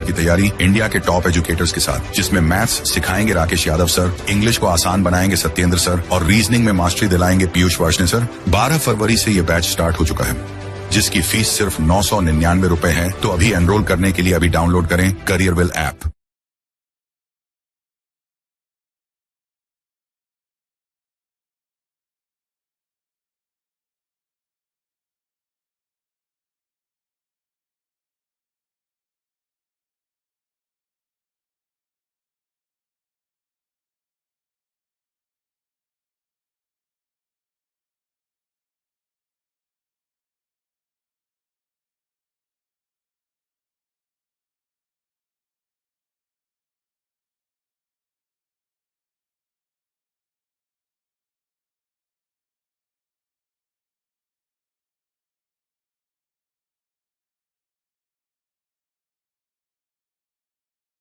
की तैयारी इंडिया के टॉप एजुकेटर्स के साथ, जिसमें मैथ्स सिखाएंगे राकेश यादव सर, इंग्लिश को आसान बनाएंगे सत्येंद्र सर और रीजनिंग में मास्टरी दिलाएंगे पीयूष वर्षने सर। 12 फरवरी से ये बैच स्टार्ट हो चुका है, जिसकी फीस सिर्फ 999 रुपए है। तो अभी एनरोल करने के लिए अभी डाउनलोड करें Careerwill app.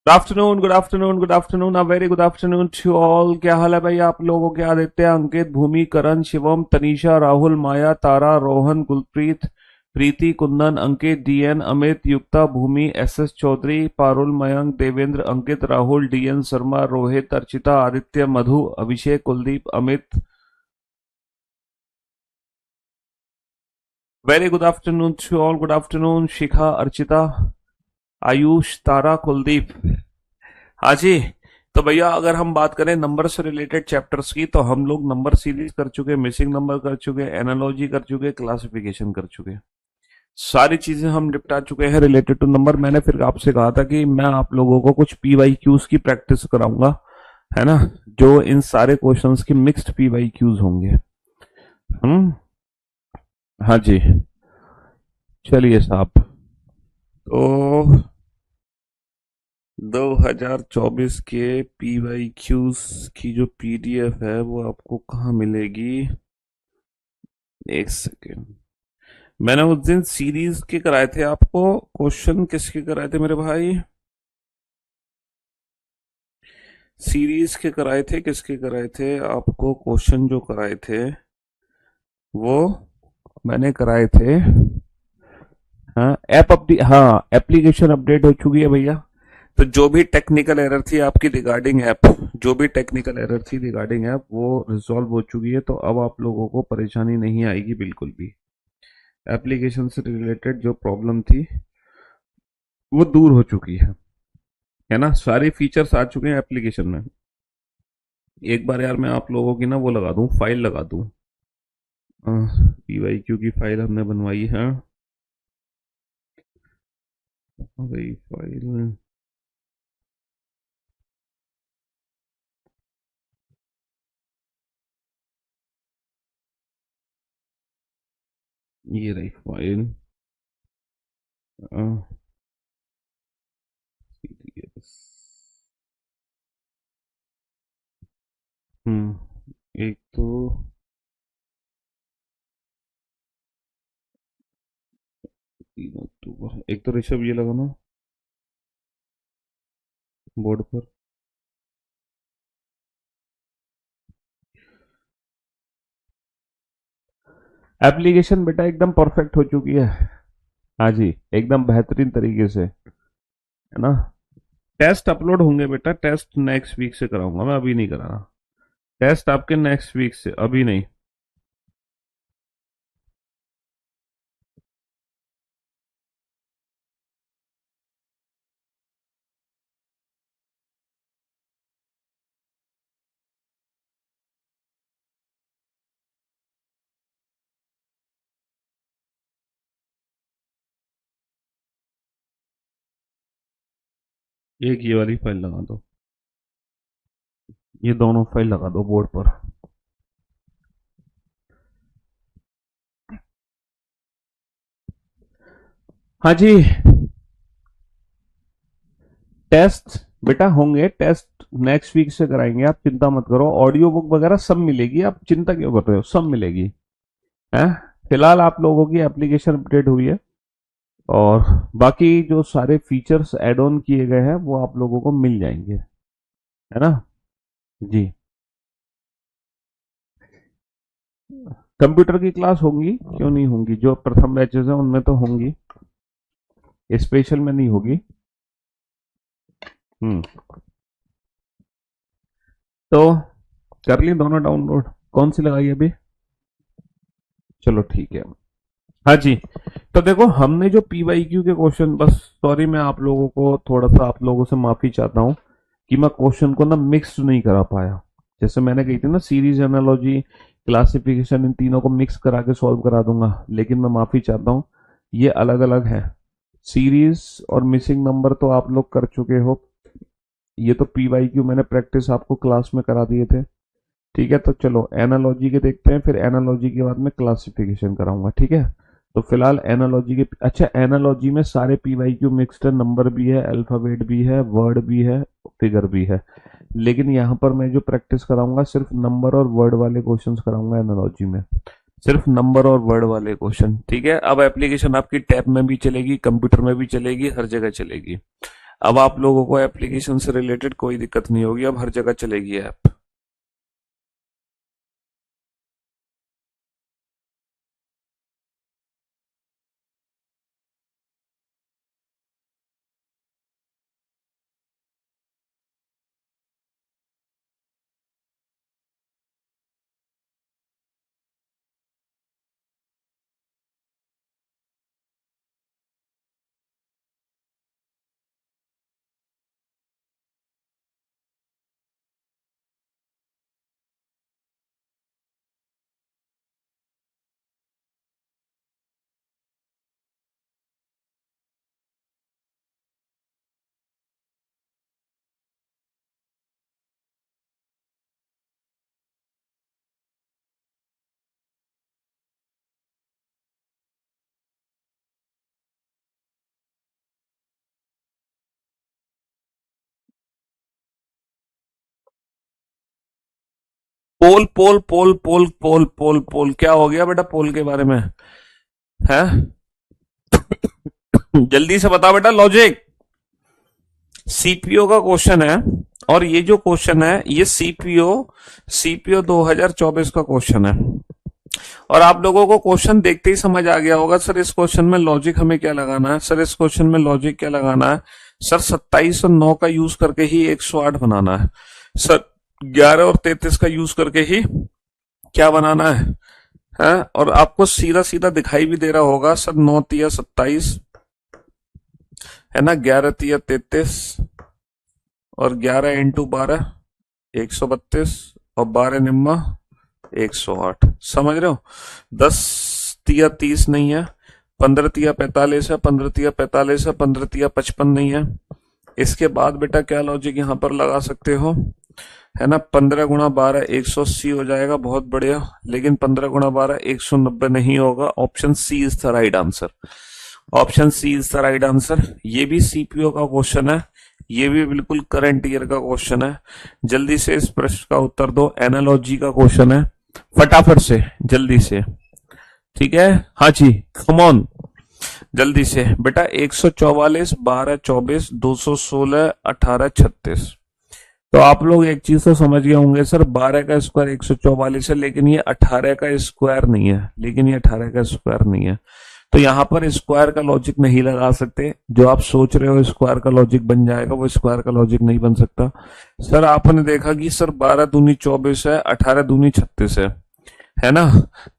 Good afternoon, a very good afternoon to all. क्या हाल है भाई आप लोगों के? Aditya, Ankit, Bhoomi, Karan, Shivam, Tanisha, Rahul, Maya, Tara, Rohan, Gulpreet, Preeti, Kundan, Ankit, DN, Amit, Yukta, Bhoomi, SS Chaudhary, Parul, Mayank, Devendra, Ankit, Rahul, DN Sharma, Rohit, Archita, Aditya, Madhu, Abhishek, Kuldeep, Amit. Very good afternoon to all. Good afternoon Shikha, Archita, Ayush, Tara, Kuldeep. हाँ जी। तो भैया अगर हम बात करें नंबर से रिलेटेड चैप्टर्स की, तो हम लोग नंबर सीरीज कर चुके, मिसिंग नंबर कर चुके, एनालॉजी कर चुके, क्लासिफिकेशन कर चुके, सारी चीजें हम निपटा चुके हैं रिलेटेड टू नंबर। मैंने फिर आपसे कहा था कि मैं आप लोगों को कुछ पीवाईक्यूज की प्रैक्टिस कराऊंगा, है ना, जो इन सारे क्वेश्चंस की मिक्स्ड पीवाईक्यूज होंगे। हाँ जी। चलिए साहब, तो 2024 के पीवाईक्यूज की जो पीडीएफ है वो आपको कहाँ मिलेगी? एक सेकेंड। मैंने उस दिन सीरीज के कराए थे आपको क्वेश्चन। किसके कराए थे मेरे भाई? सीरीज के कराए थे। किसके कराए थे आपको क्वेश्चन? जो कराए थे वो मैंने कराए थे, हाँ, हाँ, एप्लीकेशन अपडेट हो चुकी है भैया। तो जो भी टेक्निकल एरर थी आपकी रिगार्डिंग ऐप, जो भी टेक्निकल एरर थी रिगार्डिंग ऐप, वो रिजॉल्व हो चुकी है। तो अब आप लोगों को परेशानी नहीं आएगी बिल्कुल भी। एप्लीकेशन से रिलेटेड जो प्रॉब्लम थी वो दूर हो चुकी है ना। सारे फीचर्स आ चुके हैं एप्लीकेशन में। एक बार यार मैं आप लोगों की ना वो लगा दूं, फाइल लगा दूं। पीवाईक्यू की फाइल हमने बनवाई है, वही फाइल। ये रही फाइल। एक तो 3 अक्टूबर, एक तो ऋषभ ये लगाना बोर्ड पर। एप्लीकेशन बेटा एकदम परफेक्ट हो चुकी है। हाँ जी, एकदम बेहतरीन तरीके से, है ना। टेस्ट अपलोड होंगे बेटा, टेस्ट नेक्स्ट वीक से कराऊंगा मैं, अभी नहीं करा रहा। टेस्ट आपके नेक्स्ट वीक से, अभी नहीं। एक ये वाली फाइल लगा दो, ये दोनों फाइल लगा दो बोर्ड पर। हाँ जी। टेस्ट बेटा होंगे, टेस्ट नेक्स्ट वीक से कराएंगे, आप चिंता मत करो। ऑडियो बुक वगैरह सब मिलेगी, आप चिंता क्यों कर रहे हो, सब मिलेगी। है, फिलहाल आप लोगों की एप्लीकेशन अपडेट हुई है और बाकी जो सारे फीचर्स एड ऑन किए गए हैं वो आप लोगों को मिल जाएंगे, है ना जी। कंप्यूटर की क्लास होंगी, क्यों नहीं होंगी? जो प्रथम बैचेस हैं उनमें तो होंगी, स्पेशल में नहीं होगी। हम्म। तो कर ली दोनों डाउनलोड? कौन सी लगाई अभी? चलो ठीक है। हाँ जी। तो देखो हमने जो पीवाईक्यू के क्वेश्चन, बस सॉरी मैं आप लोगों को थोड़ा सा, आप लोगों से माफी चाहता हूँ कि मैं क्वेश्चन को ना मिक्स नहीं करा पाया। जैसे मैंने कही थी ना, सीरीज, एनालॉजी, क्लासिफिकेशन, इन तीनों को मिक्स करा के सॉल्व करा दूंगा, लेकिन मैं माफी चाहता हूँ, ये अलग अलग है। सीरीज और मिसिंग नंबर तो आप लोग कर चुके हो, ये तो पीवाईक्यू मैंने प्रैक्टिस आपको क्लास में करा दिए थे। ठीक है, तो चलो एनालॉजी के देखते हैं, फिर एनालॉजी के बाद में क्लासिफिकेशन कराऊंगा, ठीक है। तो फिलहाल एनालॉजी के, अच्छा एनालॉजी में सारे पीवाईक्यू मिक्स्ड है, नंबर भी है, अल्फाबेट भी है, वर्ड भी है, फिगर भी है। लेकिन यहाँ पर मैं जो प्रैक्टिस कराऊंगा सिर्फ नंबर और वर्ड वाले क्वेश्चंस कराऊंगा एनालॉजी में, सिर्फ नंबर और वर्ड वाले क्वेश्चन, ठीक है। अब एप्लीकेशन आपकी टैब में भी चलेगी, कंप्यूटर में भी चलेगी, हर जगह चलेगी। अब आप लोगों को एप्लीकेशन से रिलेटेड कोई दिक्कत नहीं होगी, अब हर जगह चलेगी ऐप। पोल पोल पोल पोल पोल पोल पोल क्या हो गया बेटा पोल के बारे में? है? जल्दी से बता बेटा लॉजिक। सीपीओ का क्वेश्चन है, और ये जो क्वेश्चन है ये सीपीओ सीपीओ 2024 का क्वेश्चन है। और आप लोगों को क्वेश्चन देखते ही समझ आ गया होगा सर इस क्वेश्चन में लॉजिक हमें क्या लगाना है, सर इस क्वेश्चन में लॉजिक क्या लगाना है। सर 27 और 9 का यूज करके ही 108 बनाना है। सर 11 और 33 का यूज करके ही क्या बनाना है? और आपको सीधा सीधा दिखाई भी दे रहा होगा सर, 9 तिया 27 है ना, 11 तिया 33 और 11 इंटू 12 132 और 12 निम्मा 108, समझ रहे हो। 10 तिया 30 नहीं है, 15 तिया 45 है, 15 तिया 45 है, 15 तिया 55 नहीं है। इसके बाद बेटा क्या लॉजिक यहां पर लगा सकते हो, है ना, 15 गुणा 12 180 हो जाएगा, बहुत बढ़िया। लेकिन 15 गुणा 12 190 नहीं होगा। Option C is the right answer. Option C is the right answer. ये भी सीपीओ का क्वेश्चन है, ये भी बिल्कुल करंट ईयर का क्वेश्चन है। जल्दी से इस प्रश्न का उत्तर दो, एनालॉजी का क्वेश्चन है, फटाफट से जल्दी से, ठीक है। हाँ जी, कम ऑन जल्दी से बेटा। 144 12 24 216 18 36। तो आप लोग एक चीज तो समझ गए होंगे सर, 12 का स्क्वायर 144 है, लेकिन ये 18 का स्क्वायर नहीं है, लेकिन ये 18 का स्क्वायर नहीं है। तो यहां पर स्क्वायर का लॉजिक नहीं लगा सकते। जो आप सोच रहे हो स्क्वायर का लॉजिक बन जाएगा, वो स्क्वायर का लॉजिक नहीं बन सकता। सर आपने देखा कि सर 12 दूनी 24 है, 18 दूनी 36 है ना।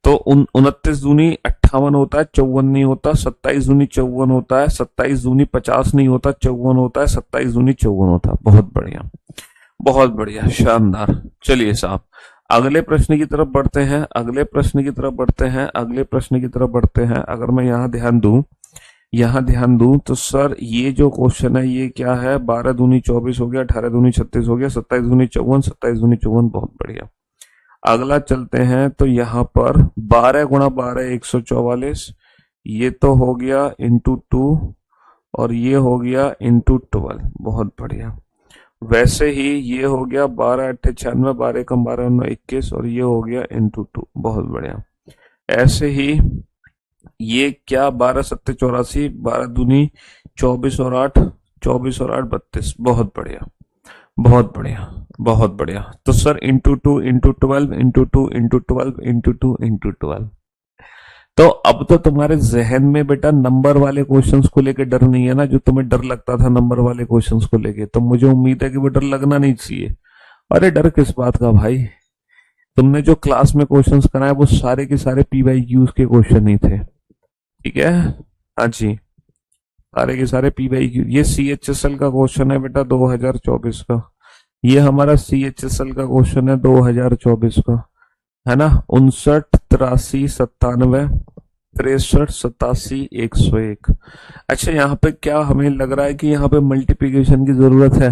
तो 29 दूनी 58 होता है, 54 नहीं होता। 27 दूनी 54 होता है, 27 दूनी 50 नहीं होता, 54 होता है। 27 दूनी 54 होता है। बहुत बढ़िया, बहुत बढ़िया, शानदार। चलिए साहब अगले प्रश्न की तरफ बढ़ते हैं, अगले प्रश्न की तरफ बढ़ते हैं, अगले प्रश्न की तरफ बढ़ते हैं। अगर मैं यहाँ ध्यान दूं, यहाँ ध्यान दूं तो सर ये जो क्वेश्चन है ये क्या है, 12 दूनी 24 हो गया, 18 दूनी 36 हो गया, 27 दूनी 54, 27 दूनी 54, बहुत बढ़िया। अगला चलते हैं, तो यहाँ पर 12 गुणा 12 144, ये तो हो गया इंटू 2, और ये हो गया इंटू 12, बहुत बढ़िया। वैसे ही ये हो गया 12 8 96, 12 कम 12 9 21, और ये हो गया इंटू 2, बहुत बढ़िया। ऐसे ही ये क्या, 12 7 84, 12 दूनी 24 और 8, 24 और 8 32, बहुत बढ़िया, बहुत बढ़िया, बहुत बढ़िया। तो sir into 2 into 12 into 2 into 12 into 2 into 12, तो अब तो तुम्हारे जहन में बेटा नंबर वाले क्वेश्चंस को लेके डर नहीं है ना, जो तुम्हें डर लगता था नंबर वाले क्वेश्चंस को लेके। तो मुझे उम्मीद है कि वो डर लगना नहीं चाहिए। अरे डर किस बात का भाई, तुमने जो क्लास में क्वेश्चंस कराए वो सारे के सारे पीवाईक्यूज के क्वेश्चन ही थे, ठीक है। हाँ जी, सारे के सारे पीवाईक्यू। ये सीएचएसएल का क्वेश्चन है बेटा 2024 का। ये हमारा सीएचएसएल का क्वेश्चन है 2024 का, है ना। 59, 83, 97, 63, 87, 101। अच्छा, यहाँ पे क्या हमें लग रहा है कि यहाँ पे मल्टीप्लिकेशन की जरूरत है?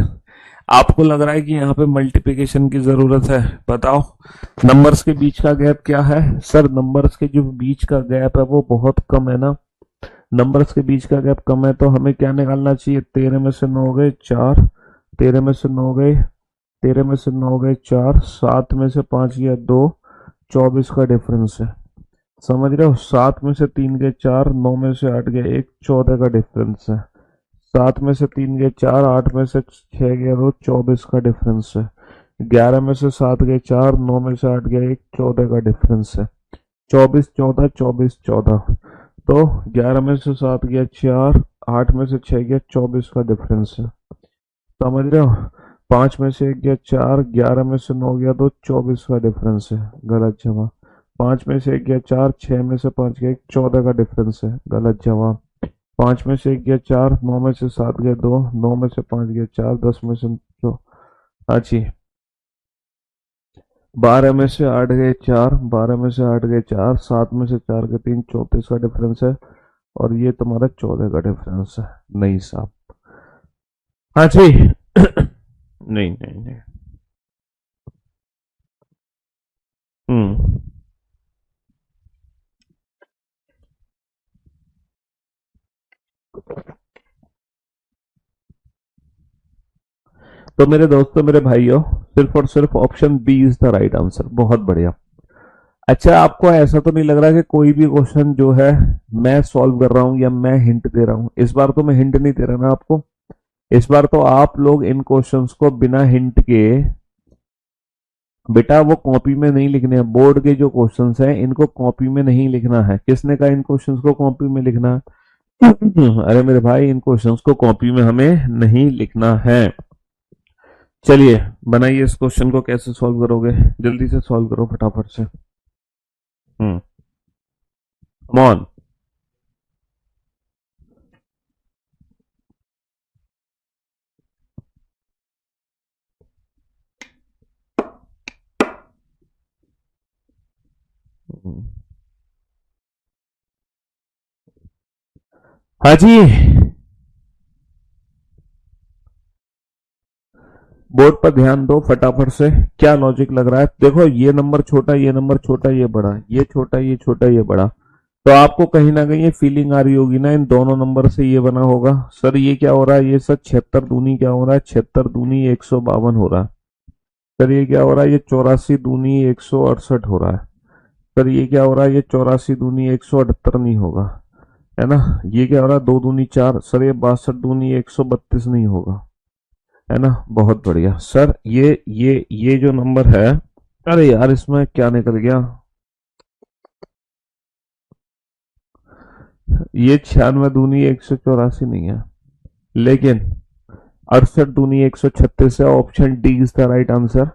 आपको लग रहा है कि यहाँ पे मल्टीप्लिकेशन की जरूरत है? बताओ, नंबर्स के बीच का गैप क्या है? सर नंबर्स के जो बीच का गैप है वो बहुत कम है ना। नंबर्स के बीच का गैप कम है तो हमें क्या निकालना चाहिए? 13 में से 9 गए 4, 13 में से 9 गए, 13 में से 9 गए 4, 7 में से 5 गया 2, 24 का डिफरेंस है। समझ रहे हो? 7 में से 3 गए 4, 9 में से 8 गए 1, 14 का डिफरेंस है। 7 में से 3 गए 4, 8 में से 6 गया 2, 24 का डिफरेंस है। 11 में से 7 गए 4, 9 में से 8 गया 1, 14 का डिफरेंस है। 24 14 24 14, तो 11 में से 7 गया 4, 8 में से 6 गया 24 का डिफरेंस है। समझ रहे हो? 5 में से 1 गया 4, 11 में से 9 गया 2, 24 का डिफरेंस है। गलत जवाब। 5 में से 1 गया 4, 6 में से 5 गया 1, 14 का डिफरेंस है। गलत जवाब। 5 में से 1 गया 4, 9 में से 7 गया 2, 9 में से 5 गया 4, 10 में से 2, हाँ जी। 12 में से 8 गए 4, 12 में से 8 गए 4, 7 में से 4 गए 3, 34 का डिफरेंस है। और ये तुम्हारा 14 का डिफरेंस है। नहीं साहब, हाँ जी। नहीं नहीं नहीं। हम्म। तो मेरे दोस्तों, मेरे भाइयों, सिर्फ और सिर्फ option B is the right answer. बहुत बढ़िया। अच्छा, आपको ऐसा तो नहीं लग रहा कि कोई भी क्वेश्चन जो है मैं सॉल्व कर रहा हूं या मैं हिंट दे रहा हूं? इस बार तो मैं हिंट नहीं दे रहा ना आपको। इस बार तो आप लोग इन क्वेश्चंस को बिना हिंट के, बेटा वो कॉपी में नहीं लिखने हैं। बोर्ड के जो क्वेश्चंस हैं इनको कॉपी में नहीं लिखना है। किसने कहा इन क्वेश्चंस को कॉपी में लिखना है? अरे मेरे भाई, इन क्वेश्चंस को कॉपी में हमें नहीं लिखना है। चलिए बनाइए, इस क्वेश्चन को कैसे सॉल्व करोगे? जल्दी से सॉल्व करो फटाफट से। Come on. हाँ जी, बोर्ड पर ध्यान दो फटाफट से। क्या लॉजिक लग रहा है? देखो, ये नंबर छोटा, ये नंबर छोटा, ये बड़ा, ये छोटा, ये छोटा, ये बड़ा। तो आपको कहीं ना कहीं ये फीलिंग आ रही होगी ना, इन दोनों नंबर से ये बना होगा। सर ये क्या हो रहा है? ये सर 76 दूनी क्या हो रहा है? 76 दूनी 152 हो रहा है। सर ये क्या हो रहा है? ये 84 दूनी 168 हो रहा है। सर ये क्या हो रहा है? ये 84 दूनी 178 नहीं होगा, है ना। ये क्या हो रहा है? 2 दूनी 4। सर ये 62 दूनी 132 नहीं होगा, है ना। बहुत बढ़िया सर। ये जो नंबर है, अरे यार इसमें क्या निकल गया? ये 96 दूनी 184 नहीं है, लेकिन 68 दूनी 136 है। Option D is the right answer.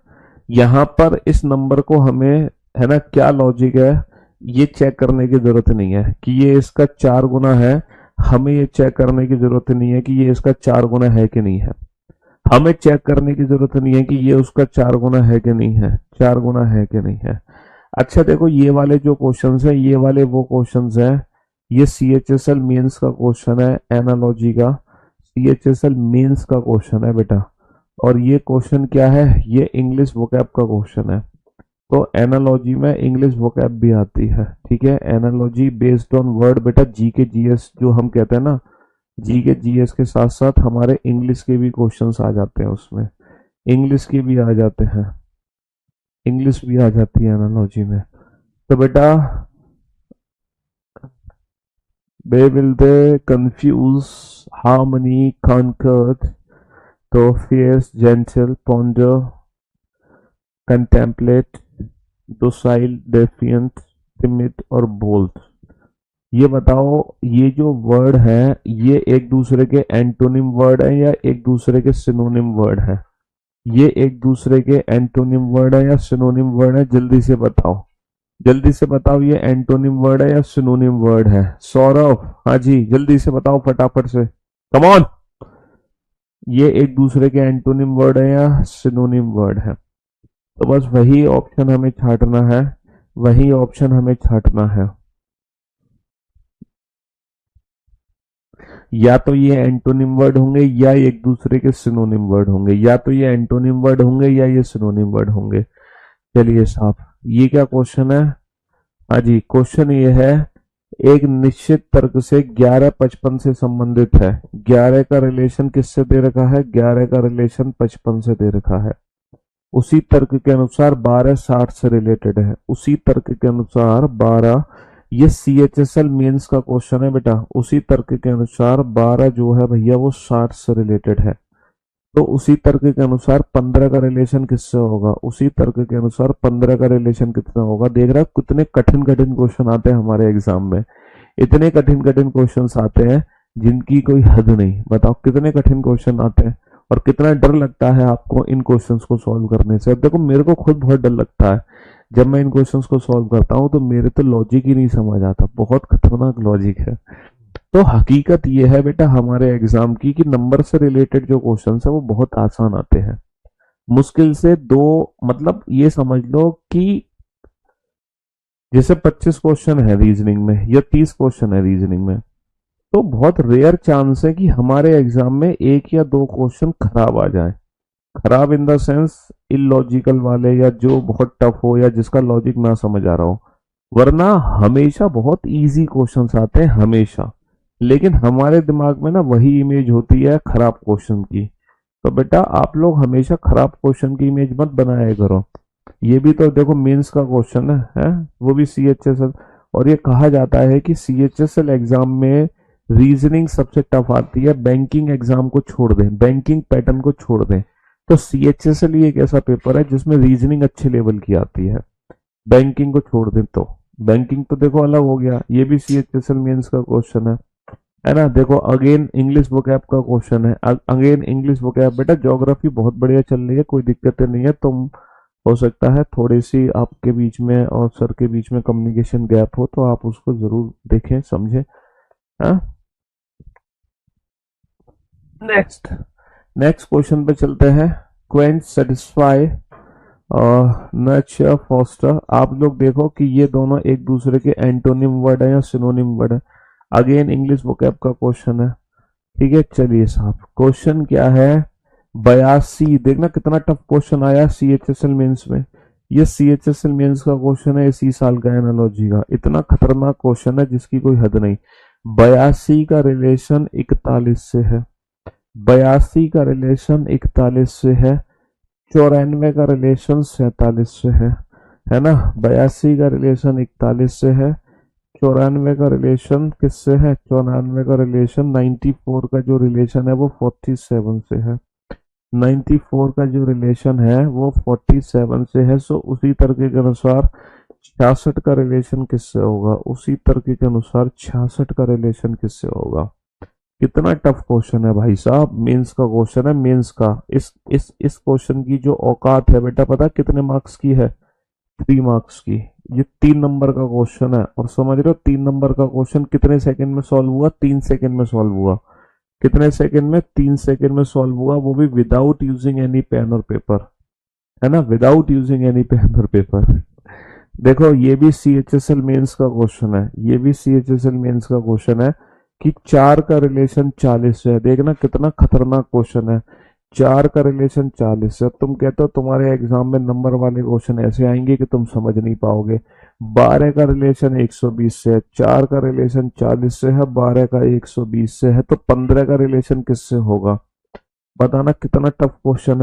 यहां पर इस नंबर को हमें, है ना, क्या लॉजिक है ये चेक करने की जरूरत नहीं है कि ये इसका 4 गुना है। हमें ये चेक करने की जरूरत नहीं है कि ये इसका 4 गुना है कि नहीं है। हमें चेक करने की जरूरत नहीं है कि ये उसका 4 गुना है कि नहीं है, 4 गुना है कि नहीं है। अच्छा देखो, ये वाले जो क्वेश्चंस है, ये वाले वो क्वेश्चंस हैं। ये सीएचएसएल मेंस का क्वेश्चन है, एनालॉजी का। सीएचएसएल मेंस का क्वेश्चन है बेटा। और ये क्वेश्चन क्या है? ये इंग्लिश वोकैब का क्वेश्चन है। तो एनालॉजी में इंग्लिश वोकैब भी आती है, ठीक है। एनालॉजी बेस्ड ऑन वर्ड बेटा, जी के जीएस जो हम कहते हैं ना, जी के जीएस के साथ साथ हमारे इंग्लिश के भी क्वेश्चंस आ जाते हैं उसमें। इंग्लिश के भी आ जाते हैं, इंग्लिश भी आ जाती है एनालॉजी में। तो बेटा, we will they confuse harmony conquered, तो fierce, gentle, ponder, contemplate, docile, defiant, timid और bold। ये बताओ, ये जो वर्ड है ये एक दूसरे के एंटोनिम वर्ड है या एक दूसरे के सिनोनिम वर्ड है? ये एक दूसरे के एंटोनिम वर्ड है या सिनोनिम वर्ड है? जल्दी से बताओ, जल्दी से बताओ, ये एंटोनिम वर्ड है या सिनोनिम वर्ड है? सौरभ, हाँ जी, जल्दी से बताओ फटाफट से, कम ऑन। ये एक दूसरे के एंटोनिम वर्ड है या सिनोनिम वर्ड है? तो बस वही ऑप्शन हमें छांटना है, वही ऑप्शन हमें छांटना है। या तो ये एंटोनिम वर्ड होंगे या एक दूसरे के सिनोनिम वर्ड होंगे, या तो ये एंटोनिम वर्ड होंगे या ये सिनोनिम वर्ड होंगे। चलिए साहब, ये क्या क्वेश्चन है? हाँ जी, क्वेश्चन ये है, एक निश्चित तर्क से 11-55 से संबंधित है। 11 का रिलेशन किससे दे रखा है? 11 का रिलेशन 55 से दे रखा है। उसी तर्क के अनुसार 12 60 से रिलेटेड है। उसी तर्क के अनुसार 12, ये CHSL मेंस का क्वेश्चन है बेटा। उसी तर्क के अनुसार 12 जो है भैया वो 60 से रिलेटेड है। तो उसी तर्क के अनुसार 15 का रिलेशन किससे होगा? उसी तर्क के अनुसार 15 का रिलेशन कितना होगा? देख रहा है कितने कठिन कठिन क्वेश्चन आते हैं हमारे एग्जाम में। इतने कठिन कठिन क्वेश्चन आते हैं जिनकी कोई हद नहीं। बताओ कितने कठिन क्वेश्चन आते हैं और कितना डर लगता है आपको इन क्वेश्चंस को सॉल्व करने से। अब देखो, मेरे को खुद बहुत डर लगता है जब मैं इन क्वेश्चंस को सॉल्व करता हूँ, तो मेरे तो लॉजिक ही नहीं समझ आता, बहुत खतरनाक लॉजिक है। तो हकीकत ये है बेटा हमारे एग्जाम की कि नंबर से रिलेटेड जो क्वेश्चंस है वो बहुत आसान आते हैं। मुश्किल से दो, मतलब ये समझ लो कि जैसे 25 क्वेश्चन है रीजनिंग में या 30 क्वेश्चन है रीजनिंग में, तो बहुत रेयर चांस है कि हमारे एग्जाम में एक या दो क्वेश्चन खराब आ जाए। खराब इन द सेंस इलॉजिकल वाले, या जो बहुत टफ हो या जिसका लॉजिक ना समझ आ रहा हो। वरना हमेशा बहुत इजी क्वेश्चंस आते हैं हमेशा, लेकिन हमारे दिमाग में ना वही इमेज होती है खराब क्वेश्चन की। तो बेटा आप लोग हमेशा खराब क्वेश्चन की इमेज मत बनाया करो। ये भी तो देखो मेंस का क्वेश्चन है वो भी CHSL। और ये कहा जाता है कि CHSL एग्जाम में रीजनिंग सबसे टफ आती है। बैंकिंग एग्जाम को छोड़ दें, बैंकिंग पैटर्न को छोड़ दें, तो CHSL ही एक ऐसा पेपर है जिसमें रीजनिंग अच्छे लेवल की आती है। बैंकिंग को छोड़ दें तो बैंकिंग तो देखो अलग हो गया, ये भी CHSL मेंस का क्वेश्चन है ना। देखो अगेन इंग्लिश वोकैब का क्वेश्चन है, अगेन इंग्लिश वोकैब। बेटा ज्योग्राफी बहुत बढ़िया चल रही है, कोई दिक्कत नहीं है। तुम हो सकता है थोड़ी सी आपके बीच में और सर के बीच में कम्युनिकेशन गैप हो, तो आप उसको जरूर देखें समझें। हाँ, नेक्स्ट नेक्स्ट क्वेश्चन पे चलते हैं। क्वेंच, सेटिस्फाई और नर्चर, फॉस्टर। आप लोग देखो कि ये दोनों एक दूसरे के एंटोनिम वर्ड है या सिनोनिम वर्ड है। अगेन इंग्लिश वोकैब का क्वेश्चन है, ठीक है। चलिए साहब, क्वेश्चन क्या है? 82। देखना कितना टफ क्वेश्चन आया CHSL मेंस में। ये CHSL मेंस का क्वेश्चन है इसी साल का, एनालॉजी का। इतना खतरनाक क्वेश्चन है जिसकी कोई हद नहीं। 82 का रिलेशन 41 से है, 82 का रिलेशन 41 से है, 94 का रिलेशन 47 से है ना। 82 का रिलेशन 41 से है, 94 का रिलेशन किससे है? 94 का रिलेशन 94 का जो रिलेशन है वो 47 से है। 94 का जो रिलेशन है वो 47 से है। सो उसी तरीके के अनुसार 66 का रिलेशन किससे होगा? उसी तरीके के अनुसार 66 का रिलेशन किससे होगा? कितना टफ क्वेश्चन है भाई साहब, मेंस का क्वेश्चन है, मेंस का। इस क्वेश्चन की जो औकात है बेटा, पता कितने मार्क्स की है? 3 मार्क्स की। ये 3 नंबर का क्वेश्चन है, और समझ रहे हो 3 नंबर का क्वेश्चन कितने सेकंड में सॉल्व हुआ? 3 सेकंड में सॉल्व हुआ। कितने सेकंड में? 3 सेकंड में सॉल्व हुआ, वो भी विदाउट यूजिंग एनी पेन और पेपर, है ना, विदाउट यूजिंग एनी पेन और पेपर। देखो ये भी CHSL मेंस का क्वेश्चन है, ये भी CHSL मेंस का क्वेश्चन है कि 4 का रिलेशन 40 से है। देखना कितना खतरनाक क्वेश्चन है। 4 का रिलेशन 40 से। तुम कहते हो तुम्हारे एग्जाम में नंबर वाले क्वेश्चन ऐसे आएंगे कि तुम समझ नहीं पाओगे। 12 का रिलेशन 120 से है, 4 का रिलेशन 40 से है, 12 का 120 से है, तो 15 का रिलेशन किससे होगा? बताना कितना टफ क्वेश्चन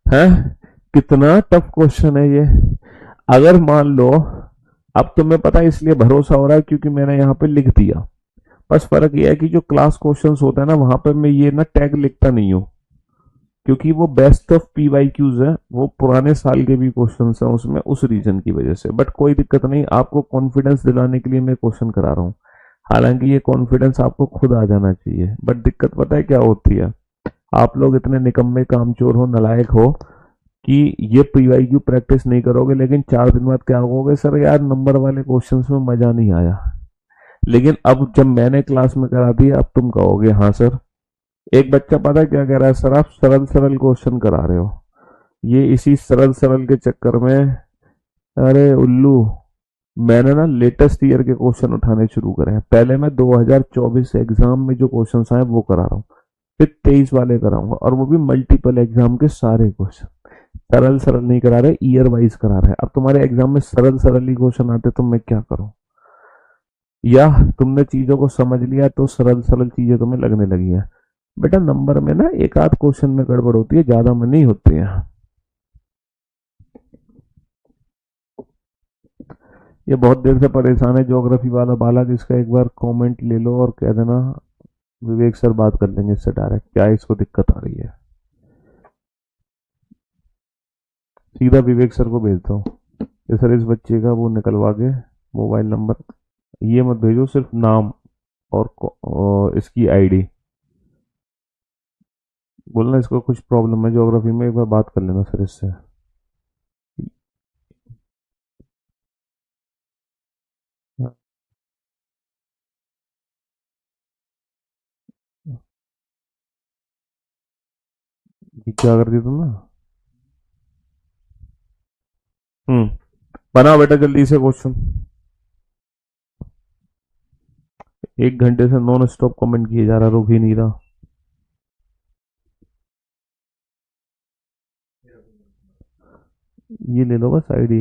है? कितना टफ क्वेश्चन है ये। अगर मान लो, अब तुम्हें पता है इसलिए भरोसा हो रहा है क्योंकि मैंने यहाँ पे लिख दिया। बस फर्क यह है कि जो क्लास क्वेश्चंस होता है ना, वहां पर मैं ये ना टैग लिखता नहीं हूँ, क्योंकि वो बेस्ट ऑफ PYQs है, वो पुराने साल के भी क्वेश्चंस हैं उसमें, उस रीजन की वजह से। बट कोई दिक्कत नहीं, आपको कॉन्फिडेंस दिलाने के लिए मैं क्वेश्चन करा रहा हूँ। हालांकि ये कॉन्फिडेंस आपको खुद आ जाना चाहिए, बट दिक्कत पता है क्या होती है, आप लोग इतने निकम्मे कामचोर हो, नलायक हो कि ये पीवाईक्यू प्रैक्टिस नहीं करोगे, लेकिन 4 दिन बाद क्या कहोगे, सर यार नंबर वाले क्वेश्चंस में मजा नहीं आया। लेकिन अब जब मैंने क्लास में करा दिया, अब तुम कहोगे हाँ सर। एक बच्चा पता है क्या कह रहा है, सर आप सरल सरल क्वेश्चन करा रहे हो। ये इसी सरल सरल के चक्कर में, अरे उल्लू, मैंने ना लेटेस्ट ईयर के क्वेश्चन उठाने शुरू करे हैं। पहले मैं 2024 एग्जाम में जो क्वेश्चन आए वो करा रहा हूँ, फिर 23 वाले कराऊंगा, और वो भी मल्टीपल एग्जाम के सारे क्वेश्चन। सरल सरल नहीं करा रहे, ईयर वाइज करा रहे हैं। अब तुम्हारे एग्जाम में सरल सरल ही क्वेश्चन आते तो मैं क्या करूं? या तुमने चीजों को समझ लिया तो सरल सरल चीजें तुम्हें लगने लगी हैं। बेटा नंबर में ना एक आध क्वेश्चन में गड़बड़ होती है, ज्यादा में नहीं होती है। ये बहुत देर से परेशान है ज्योग्राफी वाला बालक, इसका एक बार कमेंट ले लो और कह देना विवेक सर बात कर लेंगे इससे डायरेक्ट, क्या इसको दिक्कत आ रही है। सीधा विवेक सर को भेजता हूँ कि सर इस बच्चे का वो निकलवा के मोबाइल नंबर, ये मत भेजो, सिर्फ नाम और इसकी आईडी बोलना, इसको कुछ प्रॉब्लम है ज्योग्राफी में, एक बार बात कर लेना सर इससे। ये क्या कर दिया तुमने? बनाओ बेटा जल्दी से क्वेश्चन। 1 घंटे से नॉन स्टॉप कमेंट किए जा रहा, रुक ही नहीं रहा। ये ले लो बस आईडी,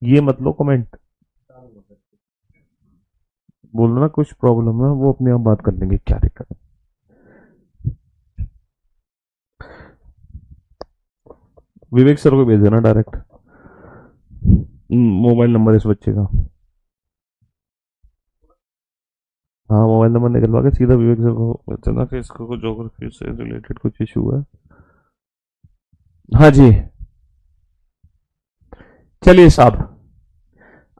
ये मत लो कमेंट। बोलना ना कुछ प्रॉब्लम है, वो अपने आप बात कर लेंगे, क्या दिक्कत है। विवेक सर को भेज देना डायरेक्ट मोबाइल नंबर इस बच्चे का। हाँ मोबाइल नंबर निकलवा के सीधा विवेक सर को भेज देना कि इसको ज्योग्राफी से रिलेटेड कुछ इशू है। हाँ जी, चलिए साहब,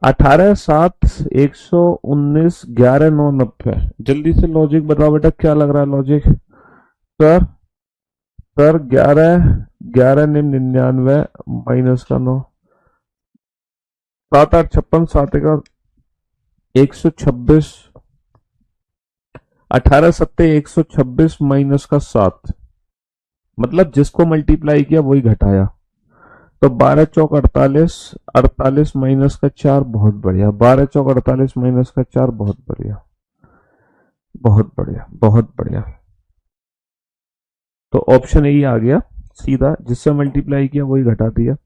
18/7/119 11/9 90। जल्दी से लॉजिक बताओ बेटा, क्या लग रहा है लॉजिक? सर सर 11 11 99 माइनस का 9, 7 8 56 7 1 126, 18 7 126 माइनस का 7, मतलब जिसको मल्टीप्लाई किया वही घटाया, तो 12 चौक 48, 48 माइनस का 4, बहुत बढ़िया। 12 चौक 48 माइनस का 4, बहुत बढ़िया, बहुत बढ़िया, बहुत बढ़िया। तो ऑप्शन ए आ गया सीधा, जिससे मल्टीप्लाई किया वही घटा दिया,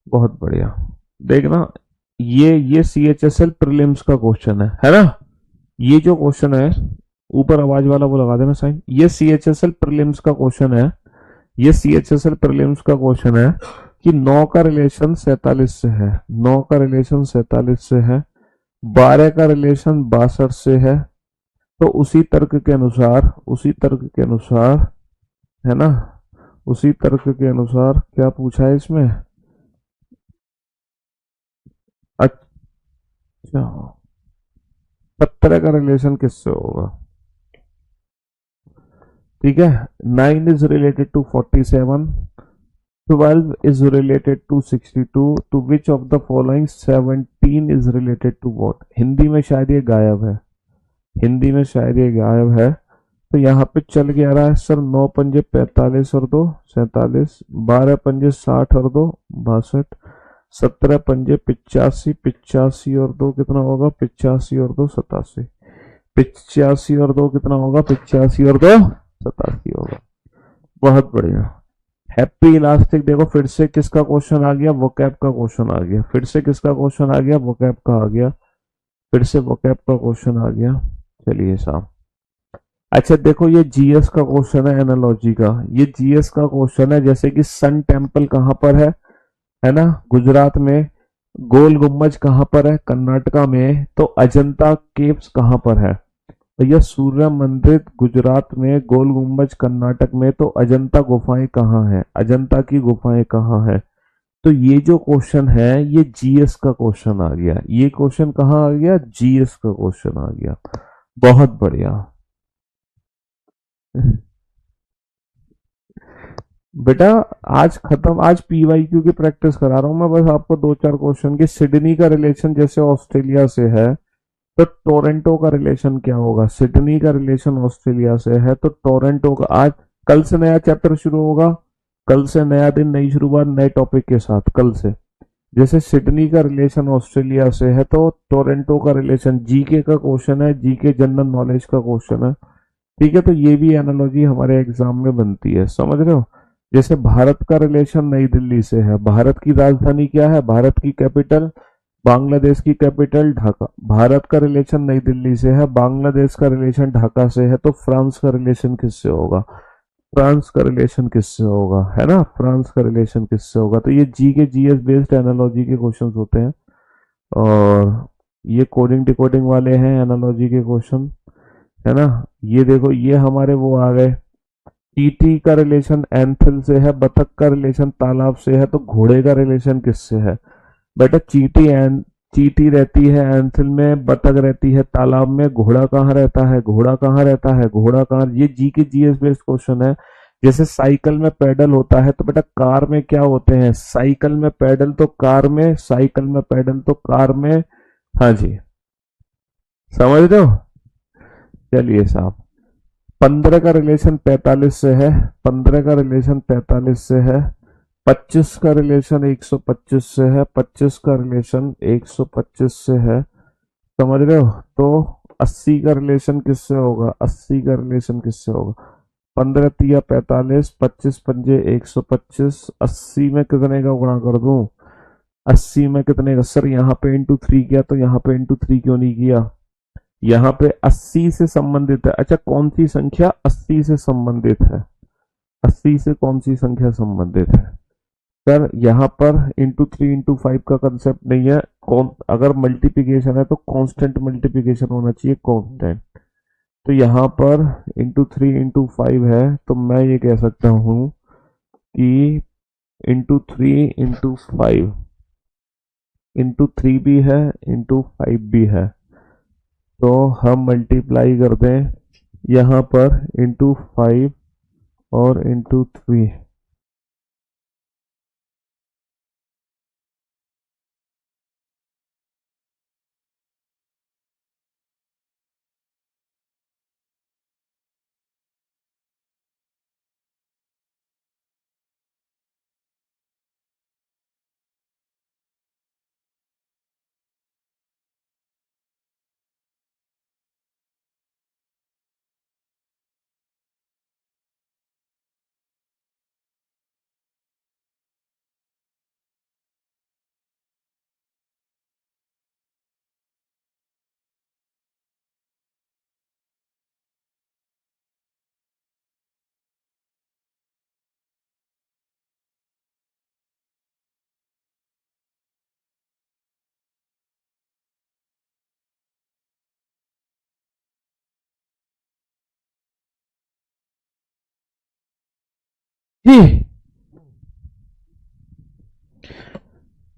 बहुत बढ़िया। देखना ये CHSL प्रीलिम्स का क्वेश्चन है ना? ये जो क्वेश्चन है ऊपर आवाज वाला वो लगा देना साइन, ये CHSL प्रीलिम्स का क्वेश्चन है। ये CHSL प्रीलिम्स का क्वेश्चन है कि 9 का रिलेशन 47 से है, 9 का रिलेशन 47 से है, 12 का रिलेशन 62 से है। तो उसी तर्क के अनुसार, उसी तर्क के अनुसार, है ना, उसी तर्क के अनुसार क्या पूछा है इसमें? अच्छा, 17 का रिलेशन किससे होगा? ठीक है, 9 is related to 47, 12 is related to 62, to which of the following 17 is related to what? Hindi में शायद ये गायब है, हिंदी में शायद ये गायब है। तो यहाँ पे चल के आ रहा है सर 9 पंजे 45 और 2 47, 12 पंजे 60 और 2 62, 17 पंजे 85, 85 और 2 कितना होगा? 85 और 2 87, 85 और 2 कितना होगा? 85 और 2 87 होगा। बहुत बढ़िया। हैप्पी इलास्टिक, देखो फिर से किसका क्वेश्चन आ गया? वोकैब का क्वेश्चन आ गया। फिर से किसका क्वेश्चन आ गया? वोकैब का आ गया। फिर से वोकैब का क्वेश्चन आ गया। चलिए साहब, अच्छा देखो ये जीएस का क्वेश्चन है, एनालॉजी का। ये जीएस का क्वेश्चन है, जैसे कि सन टेम्पल कहाँ पर है ना, गुजरात में। गोल गुम्बज कहाँ पर है? कर्नाटका में। तो अजंता केव्स कहाँ पर है? भैया सूर्य मंदिर गुजरात में, गोल गुम्बज कर्नाटक में, तो अजंता गुफाएं कहाँ है? अजंता की गुफाएं कहाँ है? तो ये जो क्वेश्चन है ये जीएस का क्वेश्चन आ गया। ये क्वेश्चन कहाँ आ गया? जीएस का क्वेश्चन आ गया। बहुत बढ़िया। बेटा आज खत्म, आज पीवाईक्यू की प्रैक्टिस करा रहा हूं मैं बस आपको, दो चार क्वेश्चन की। सिडनी का रिलेशन जैसे ऑस्ट्रेलिया से है तो टोरंटो का रिलेशन क्या होगा? सिडनी का रिलेशन ऑस्ट्रेलिया से है तो टोरंटो का। आज कल से नया चैप्टर शुरू होगा, कल से नया दिन, नई शुरुआत, नए टॉपिक के साथ कल से। जैसे सिडनी का रिलेशन ऑस्ट्रेलिया से है तो टोरंटो का रिलेशन, जीके का क्वेश्चन है, जीके जनरल नॉलेज का क्वेश्चन है। ठीक है, तो ये भी एनालॉजी हमारे एग्जाम में बनती है, समझ रहे हो? जैसे भारत का रिलेशन नई दिल्ली से है, भारत की राजधानी क्या है? भारत की कैपिटल, बांग्लादेश की कैपिटल ढाका। भारत का रिलेशन नई दिल्ली से है, बांग्लादेश का रिलेशन ढाका से है, तो फ्रांस का रिलेशन किससे होगा? फ्रांस का रिलेशन किससे होगा, है ना? फ्रांस का रिलेशन किससे होगा? तो ये जी के जीएस बेस्ड एनालॉजी के क्वेश्चंस होते हैं, और ये कोडिंग डिकोडिंग वाले हैं एनालॉजी के क्वेश्चन, है ना? ये देखो, ये हमारे वो आ गए। चींटी का रिलेशन एंथल से है, बतख का रिलेशन तालाब से है, तो घोड़े का रिलेशन किससे है? बेटा चींटी रहती है एंथल में, बतख रहती है तालाब में, घोड़ा कहाँ रहता है? घोड़ा कहाँ रहता है? घोड़ा कहाँ? ये जी के जीएस बेस्ड क्वेश्चन है। जैसे साइकिल में पेडल होता है तो बेटा कार में क्या होते हैं? साइकिल में पेडल तो कार में, साइकिल में पेडल तो कार में। हाँ जी, समझ रहे हो? चलिए साहब, 15 का रिलेशन 45 से है, 15 का रिलेशन 45 से है, 25 का रिलेशन 125 से है, 25 का रिलेशन 125 से है, समझ रहे हो? तो 80 का रिलेशन किससे होगा? 80 का रिलेशन किससे होगा? 15 तिया 45, 25 पंजे 125, 80 में कितने का गुणा कर दूं? 80 में कितने का? सर यहाँ पे इंटू 3 किया तो यहाँ पे इंटू 3 क्यों नहीं किया? यहाँ पे 80 से संबंधित है। अच्छा, कौन सी संख्या 80 से संबंधित है? 80 से कौन सी संख्या संबंधित है? सर यहाँ पर इंटू 3 इंटू 5 का कंसेप्ट नहीं है। कौन, अगर मल्टीप्लिकेशन है तो कांस्टेंट मल्टीप्लिकेशन होना चाहिए, कांस्टेंट। तो यहाँ पर इंटू 3 इंटू 5 है, तो मैं ये कह सकता हूँ कि इंटू 3 इंटू 5, इंटू 3 भी है, इंटू 5 भी है, तो हम मल्टीप्लाई कर दें यहाँ पर इंटू 5 और इंटू 3। जी,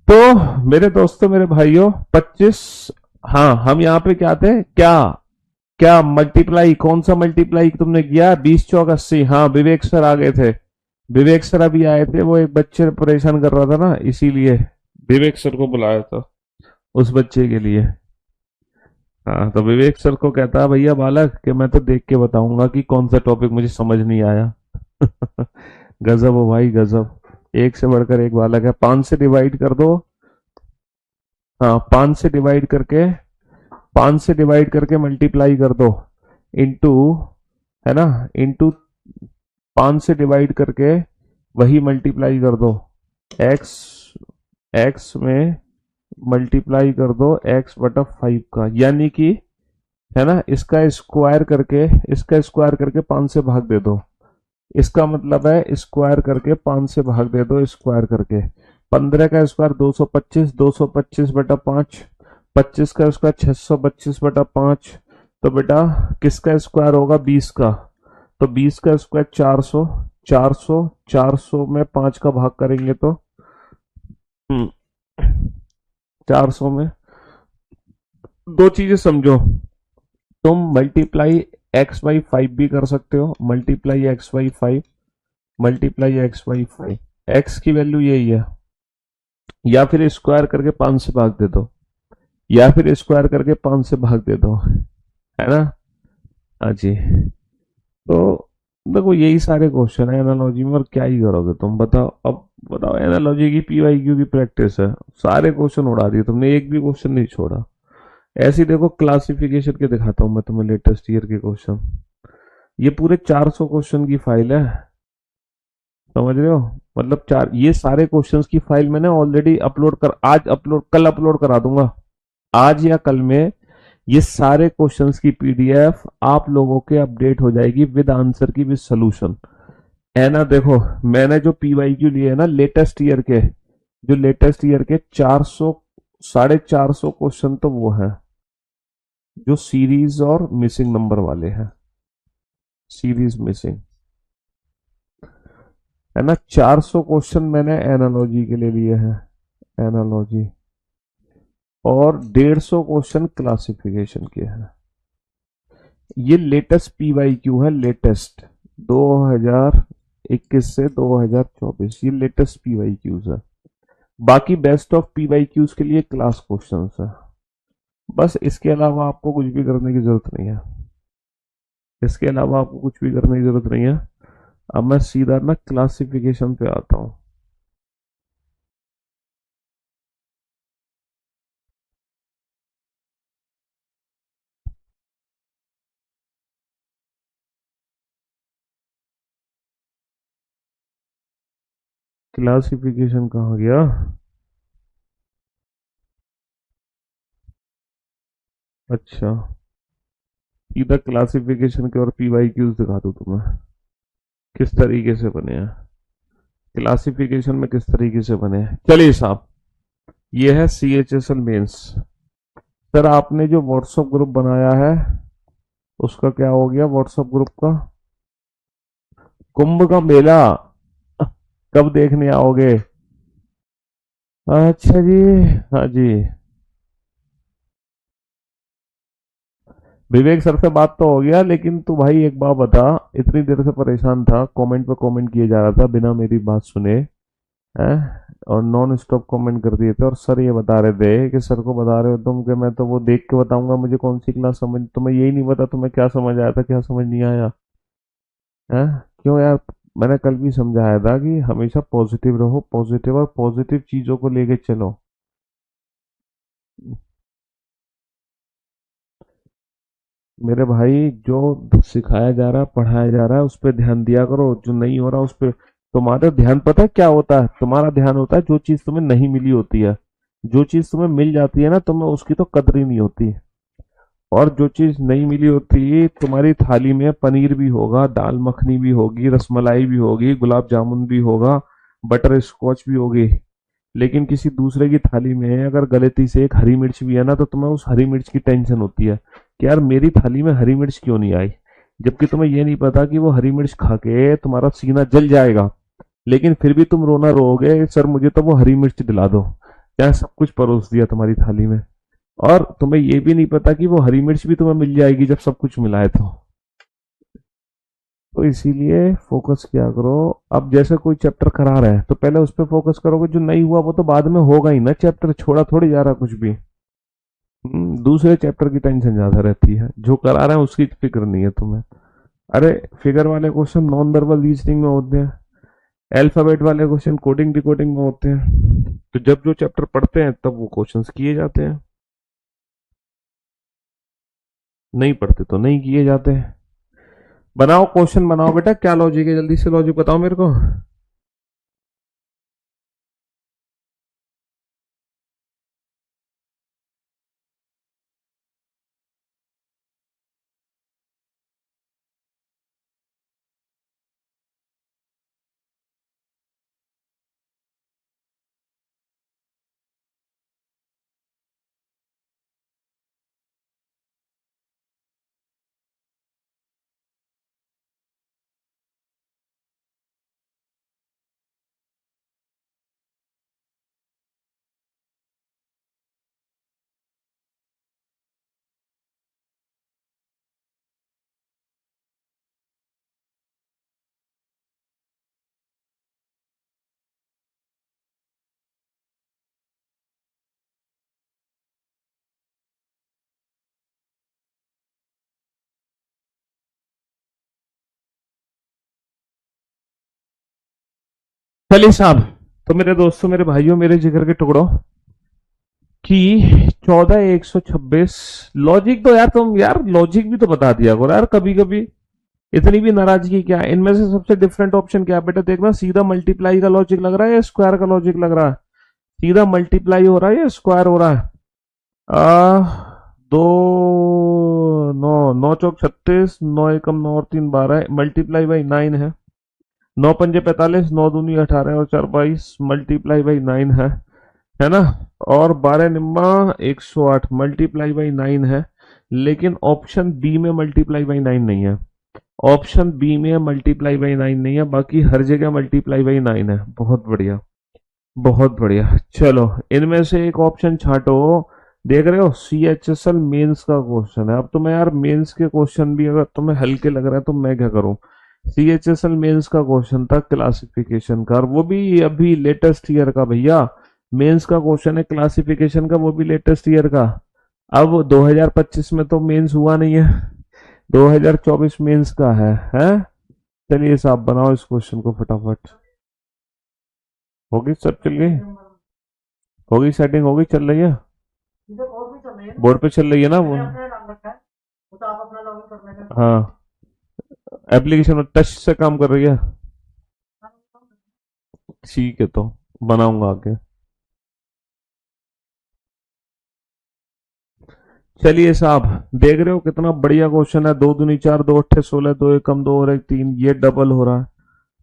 तो मेरे दोस्तों, मेरे भाइयों, 25। हाँ, हम यहाँ पे क्या थे? क्या क्या मल्टीप्लाई, कौन सा मल्टीप्लाई तुमने किया? 20 चौक 80। हाँ, विवेक सर आ गए थे, विवेक सर अभी आए थे। वो एक बच्चे परेशान कर रहा था ना, इसीलिए विवेक सर को बुलाया था, उस बच्चे के लिए। हाँ, तो विवेक सर को कहता है, भैया बालक, कि मैं तो देख के बताऊंगा कि कौन सा टॉपिक मुझे समझ नहीं आया। गजब हो भाई, गजब। एक से बढ़कर एक बालक है। 5 से डिवाइड कर दो। हाँ, 5 से डिवाइड करके, 5 से डिवाइड करके मल्टीप्लाई कर दो, इंटू, है ना, इंटू 5 से डिवाइड करके वही मल्टीप्लाई कर दो, एक्स, एक्स में मल्टीप्लाई कर दो एक्स बटा 5 का, यानी कि, है ना, इसका स्क्वायर करके, इसका स्क्वायर करके 5 से भाग दे दो। इसका मतलब है स्क्वायर करके 5 से भाग दे दो, स्क्वायर करके। 15 का स्क्वायर 225, 225 बटा 5, 25 का स्क्वायर 625 बटा 5। तो बेटा किसका स्क्वायर होगा? 20 का। तो 20 का स्क्वायर 400, 400, 400 में 5 का भाग करेंगे तो हम्म 400 में दो चीजें समझो। तुम मल्टीप्लाई एक्स बाई 5 भी कर सकते हो, multiply x by 5, multiply x by 5। X की वैल्यू यही है, या फिर स्क्वायर करके 5 से भाग दे दो, या फिर स्क्वायर करके 5 से भाग दे दो, है ना। हाँ जी। तो देखो यही सारे क्वेश्चन है एनालॉजी में, और क्या ही करोगे तुम बताओ। अब बताओ, एनालॉजी की पीवाईक्यू की प्रैक्टिस है, सारे क्वेश्चन उड़ा दिए तुमने, एक भी क्वेश्चन नहीं छोड़ा। ऐसे ही देखो क्लासिफिकेशन के दिखाता हूँ मैं तुम्हें, लेटेस्ट ईयर के क्वेश्चन। ये पूरे 400 क्वेश्चन की फाइल है, समझ रहे हो। मतलब चार, ये सारे क्वेश्चंस की फाइल मैंने ऑलरेडी अपलोड कर, आज अपलोड, कल अपलोड करा दूंगा, आज या कल में। ये सारे क्वेश्चंस की पीडीएफ आप लोगों के अपडेट हो जाएगी विद आंसर की, विद सोल्यूशन, है ना। देखो मैंने जो पीवाईक्यू लिए है ना लेटेस्ट ईयर के, जो लेटेस्ट ईयर के 400, 450 क्वेश्चन तो वो है जो सीरीज और मिसिंग नंबर वाले हैं, सीरीज मिसिंग, है ना। 400 क्वेश्चन मैंने एनालॉजी के लिए लिए हैं, एनालॉजी, और 150 क्वेश्चन क्लासिफिकेशन के हैं। ये लेटेस्ट पीवाईक्यू है, लेटेस्ट 2021 से 2024, ये लेटेस्ट पीवाईक्यूज है। बाकी बेस्ट ऑफ पीवाईक्यूज के लिए क्लास क्वेश्चंस है। बस इसके अलावा आपको कुछ भी करने की जरूरत नहीं है, इसके अलावा आपको कुछ भी करने की जरूरत नहीं है। अब मैं सीधा ना क्लासिफिकेशन पे आता हूँ। क्लासिफिकेशन कहाँ गया। अच्छा, सीधा क्लासिफिकेशन के और पीवाईक्यूज दिखा दूँ तुम्हें किस तरीके से बने हैं, क्लासिफिकेशन में किस तरीके से बने हैं। चलिए साहब, ये है CHSL मेंस। सर आपने जो व्हाट्सएप ग्रुप बनाया है उसका क्या हो गया, व्हाट्सएप ग्रुप का। कुंभ का मेला कब देखने आओगे। अच्छा जी, हाँ जी। विवेक सर से बात तो हो गया, लेकिन तू भाई एक बात बता, इतनी देर से परेशान था, कमेंट पे कमेंट किए जा रहा था बिना मेरी बात सुने, हैं, और नॉन स्टॉप कमेंट कर दिए थे, और सर ये बता रहे थे कि सर को बता रहे हो तुम कि मैं तो वो देख के बताऊंगा मुझे कौन सी क्लास समझ, तुम्हें यही नहीं पता तुम्हें क्या समझ आया था क्या समझ नहीं आया, है। क्यों यार, मैंने कल भी समझाया था कि हमेशा पॉजिटिव रहो, पॉजिटिव, और पॉजिटिव चीजों को लेके चलो। मेरे भाई जो सिखाया जा रहा है, पढ़ाया जा रहा है, उस पर ध्यान दिया करो, जो नहीं हो रहा उस पर। तुम्हारा ध्यान पता है क्या होता है, तुम्हारा ध्यान होता है जो चीज तुम्हें नहीं मिली होती है। जो चीज तुम्हें मिल जाती है ना, तुम्हें उसकी तो कदर ही नहीं होती। और जो चीज नहीं मिली होती, तुम्हारी थाली में पनीर भी होगा, दाल मखनी भी होगी, रसमलाई भी होगी, गुलाब जामुन भी होगा, बटर स्कॉच भी होगी, लेकिन किसी दूसरे की थाली में अगर गलती से एक हरी मिर्च भी है ना, तो तुम्हें उस हरी मिर्च की टेंशन होती है कि यार मेरी थाली में हरी मिर्च क्यों नहीं आई। जबकि तुम्हें यह नहीं पता कि वो हरी मिर्च खा के तुम्हारा सीना जल जाएगा, लेकिन फिर भी तुम रोना रोओगे, सर मुझे तो वो हरी मिर्च दिला दो, क्या सब कुछ परोस दिया तुम्हारी थाली में। और तुम्हें ये भी नहीं पता कि वो हरी मिर्च भी तुम्हें मिल जाएगी जब सब कुछ मिला है तो इसीलिए फोकस किया करो। अब जैसे कोई चैप्टर करा रहा है तो पहले उस पर फोकस करोगे, जो नहीं हुआ वो तो बाद में होगा ही ना, चैप्टर छोड़ा थोड़ी जा रहा कुछ भी। दूसरे चैप्टर की टेंशन ज्यादा रहती है, जो करा रहे हैं उसकी फिक्र नहीं है तुम्हें। अरे फिगर वाले क्वेश्चन नॉन वर्बल रीजनिंग में होते हैं, अल्फाबेट वाले क्वेश्चन कोडिंग डिकोडिंग में होते हैं, तो जब जो चैप्टर पढ़ते हैं तब वो क्वेश्चंस किए जाते हैं, नहीं पढ़ते तो नहीं किए जाते हैं। बनाओ क्वेश्चन बनाओ बेटा, क्या लॉजिक है, जल्दी से लॉजिक बताओ मेरे को। चलिए साहब, तो मेरे दोस्तों, मेरे भाइयों, मेरे जिगर के टुकड़ों, कि 14,126 लॉजिक तो यार, तुम यार लॉजिक भी तो बता दिया करो यार कभी कभी, इतनी भी नाराजगी क्या है? इनमें से सबसे डिफरेंट ऑप्शन क्या है बेटा? देखना, सीधा मल्टीप्लाई का लॉजिक लग रहा है या स्क्वायर का लॉजिक लग रहा है? सीधा मल्टीप्लाई हो रहा है या स्क्वायर हो रहा है? दो, नौ, नौ चौक 36, नौ एकम 9 और 3 12, मल्टीप्लाई बाई 9 है। 9 पंजे 45, 9 दूनी 18 और 4 22, मल्टीप्लाई बाई 9 है ना? और 12 निम्मा 108, मल्टीप्लाई बाई 9 है। लेकिन ऑप्शन बी में मल्टीप्लाई बाई 9 नहीं है। ऑप्शन बी में मल्टीप्लाई बाई 9 नहीं है, बाकी हर जगह मल्टीप्लाई बाई 9 है। बहुत बढ़िया, बहुत बढ़िया। चलो, इनमें से एक ऑप्शन छांटो। देख रहे हो, CHSL मेंस का क्वेश्चन है। अब तुम्हें यार मेंस के क्वेश्चन भी अगर तुम्हें हल्के लग रहा है तो मैं क्या करूं? CHSL मेंस का क्वेश्चन था क्लासिफिकेशन का, और वो भी अभी लेटेस्ट ईयर का भैया। मेंस का क्वेश्चन है क्लासिफिकेशन का, वो भी लेटेस्ट ईयर का। अब 2025 में तो मेंस हुआ नहीं है, 2024 मेंस का है? चलिए साहब, बनाओ इस क्वेश्चन को फटाफट। होगी सब, चल गई, होगी सेटिंग, होगी, चल रही है, बोर्ड पे चल रही है ना वो? हाँ, एप्लीकेशन में टच से काम कर रही है। ठीक है, तो बनाऊंगा आगे। चलिए साहब, देख रहे हो कितना बढ़िया क्वेश्चन है। 2 दूनी 4, 2 अट्ठे 16, 2 एकम 2 और 1 3, ये डबल हो रहा है।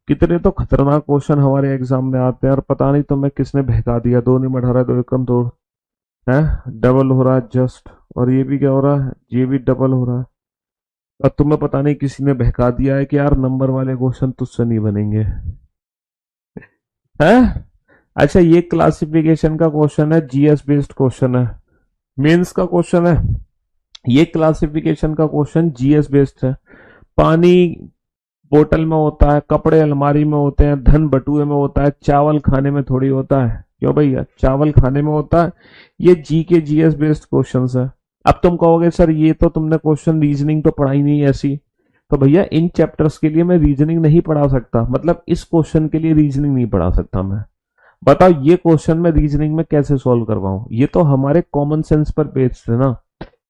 कितने तो खतरनाक क्वेश्चन हमारे एग्जाम में आते हैं, और पता नहीं तुम्हें किसने बहका दिया। 2 निम 18, 2 एकम 2 है, डबल हो रहा है जस्ट। और ये भी क्या हो रहा है? ये भी डबल हो रहा है। और तुम्हें पता नहीं किसी ने बहका दिया है कि यार नंबर वाले क्वेश्चन तुझसे नहीं बनेंगे, है? अच्छा, ये क्लासिफिकेशन का क्वेश्चन है, GS बेस्ड क्वेश्चन है, मेंस का क्वेश्चन है। ये क्लासिफिकेशन का क्वेश्चन GS बेस्ड है। पानी बोतल में होता है, कपड़े अलमारी में होते हैं, धन बटुए में होता है, चावल खाने में थोड़ी होता है। क्यों भैया? चावल खाने में होता है। ये GS बेस्ड क्वेश्चन है। अब तुम कहोगे सर ये तो तुमने क्वेश्चन रीजनिंग तो पढ़ाई नहीं ऐसी। तो भैया, इन चैप्टर्स के लिए मैं रीजनिंग नहीं पढ़ा सकता, मतलब इस क्वेश्चन के लिए रीजनिंग नहीं पढ़ा सकता मैं। बताओ, ये क्वेश्चन मैं रीजनिंग में कैसे सॉल्व करवाऊं? ये तो हमारे कॉमन सेंस पर बेस्ड है ना,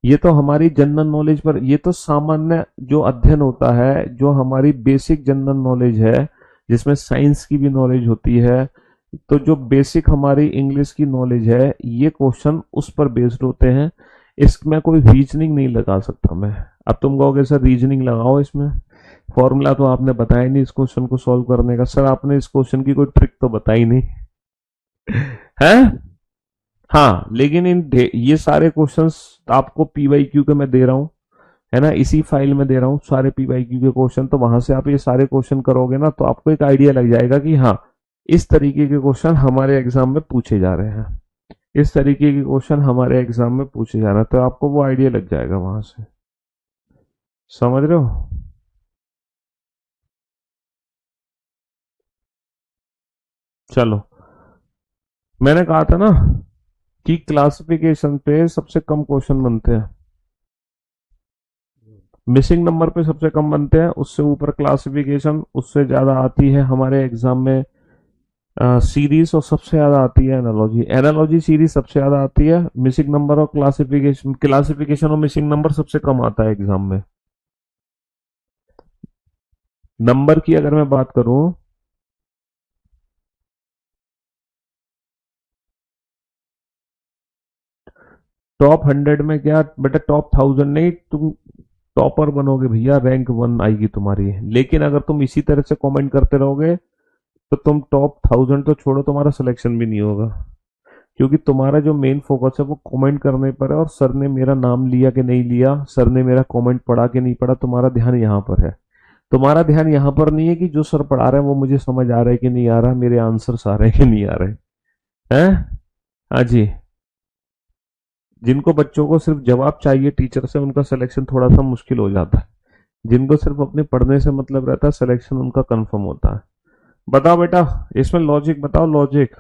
ये तो हमारी जनरल नॉलेज पर, ये तो सामान्य जो अध्ययन होता है, जो हमारी बेसिक जनरल नॉलेज है, जिसमें साइंस की भी नॉलेज होती है, तो जो बेसिक हमारी इंग्लिश की नॉलेज है, ये क्वेश्चन उस पर बेस्ड होते हैं। इसमें कोई रीजनिंग नहीं लगा सकता मैं। अब तुम कहोगे सर रीजनिंग लगाओ इसमें, फॉर्मूला तो आपने बताया नहीं इस क्वेश्चन को सॉल्व करने का। सर आपने इस क्वेश्चन की कोई ट्रिक तो बताई नहीं है। हाँ, लेकिन ये सारे क्वेश्चंस आपको PYQ के मैं दे रहा हूँ, है ना, इसी फाइल में दे रहा हूँ सारे PYQ के क्वेश्चन। तो वहां से आप ये सारे क्वेश्चन करोगे ना, तो आपको एक आइडिया लग जाएगा कि हाँ, इस तरीके के क्वेश्चन हमारे एग्जाम में पूछे जा रहे हैं, इस तरीके के क्वेश्चन हमारे एग्जाम में पूछे जा रहे हैं। तो आपको वो आइडिया लग जाएगा वहां से। समझ रहे हो? चलो, मैंने कहा था ना कि क्लासिफिकेशन पे सबसे कम क्वेश्चन बनते हैं, मिसिंग नंबर पे सबसे कम बनते हैं, उससे ऊपर क्लासिफिकेशन, उससे ज्यादा आती है हमारे एग्जाम में सीरीज, और सबसे ज्यादा आती है एनालॉजी। एनालॉजी सीरीज सबसे ज्यादा आती है, मिसिंग नंबर और क्लासिफिकेशन, क्लासिफिकेशन और मिसिंग नंबर सबसे कम आता है एग्जाम में। नंबर की अगर मैं बात करूं, टॉप 100 में क्या बेटा, टॉप 1000 नहीं, तुम टॉपर बनोगे भैया, रैंक 1 आएगी तुम्हारी। लेकिन अगर तुम इसी तरह से कमेंट करते रहोगे तो तुम टॉप 1000 तो छोड़ो, तुम्हारा सिलेक्शन भी नहीं होगा। क्योंकि तुम्हारा जो मेन फोकस है वो कमेंट करने पर है, और सर ने मेरा नाम लिया कि नहीं लिया, सर ने मेरा कमेंट पढ़ा कि नहीं पढ़ा, तुम्हारा ध्यान यहाँ पर है। तुम्हारा ध्यान यहाँ पर नहीं है कि जो सर पढ़ा रहे हैं वो मुझे समझ आ रहा है कि नहीं आ रहा, मेरे आंसर्स आ रहे हैं कि नहीं आ रहे हैं। हाँ जी, जिनको बच्चों को सिर्फ जवाब चाहिए टीचर से, उनका सिलेक्शन थोड़ा सा मुश्किल हो जाता है। जिनको सिर्फ अपने पढ़ने से मतलब रहता है, सिलेक्शन उनका कंफर्म होता है। बताओ बेटा, इसमें लॉजिक बताओ, लॉजिक।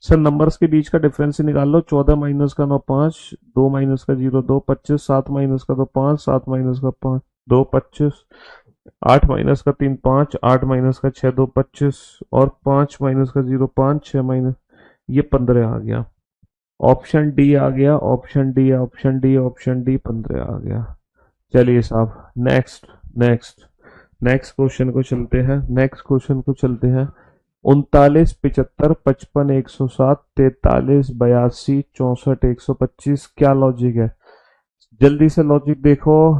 सर नंबर्स के बीच का डिफरेंस ही निकाल लो। 14 माइनस का 9 5, 2 माइनस का 0 2, 25, 7 माइनस का 2 5, 7 माइनस का 5 2, 25, 8 माइनस का 3 5, 8 माइनस का 6 2 25 और 5 माइनस का 0 5, 6 माइनस ये 15 आ गया। ऑप्शन डी आ गया, option D, option D, option D 15 आ गया। चलिए साहब, नेक्स्ट नेक्स्ट नेक्स्ट क्वेश्चन को चलते हैं, नेक्स्ट क्वेश्चन को चलते हैं। 39 75 55 43 82 62 64 125 क्या लॉजिक है? जल्दी से लॉजिक देखो,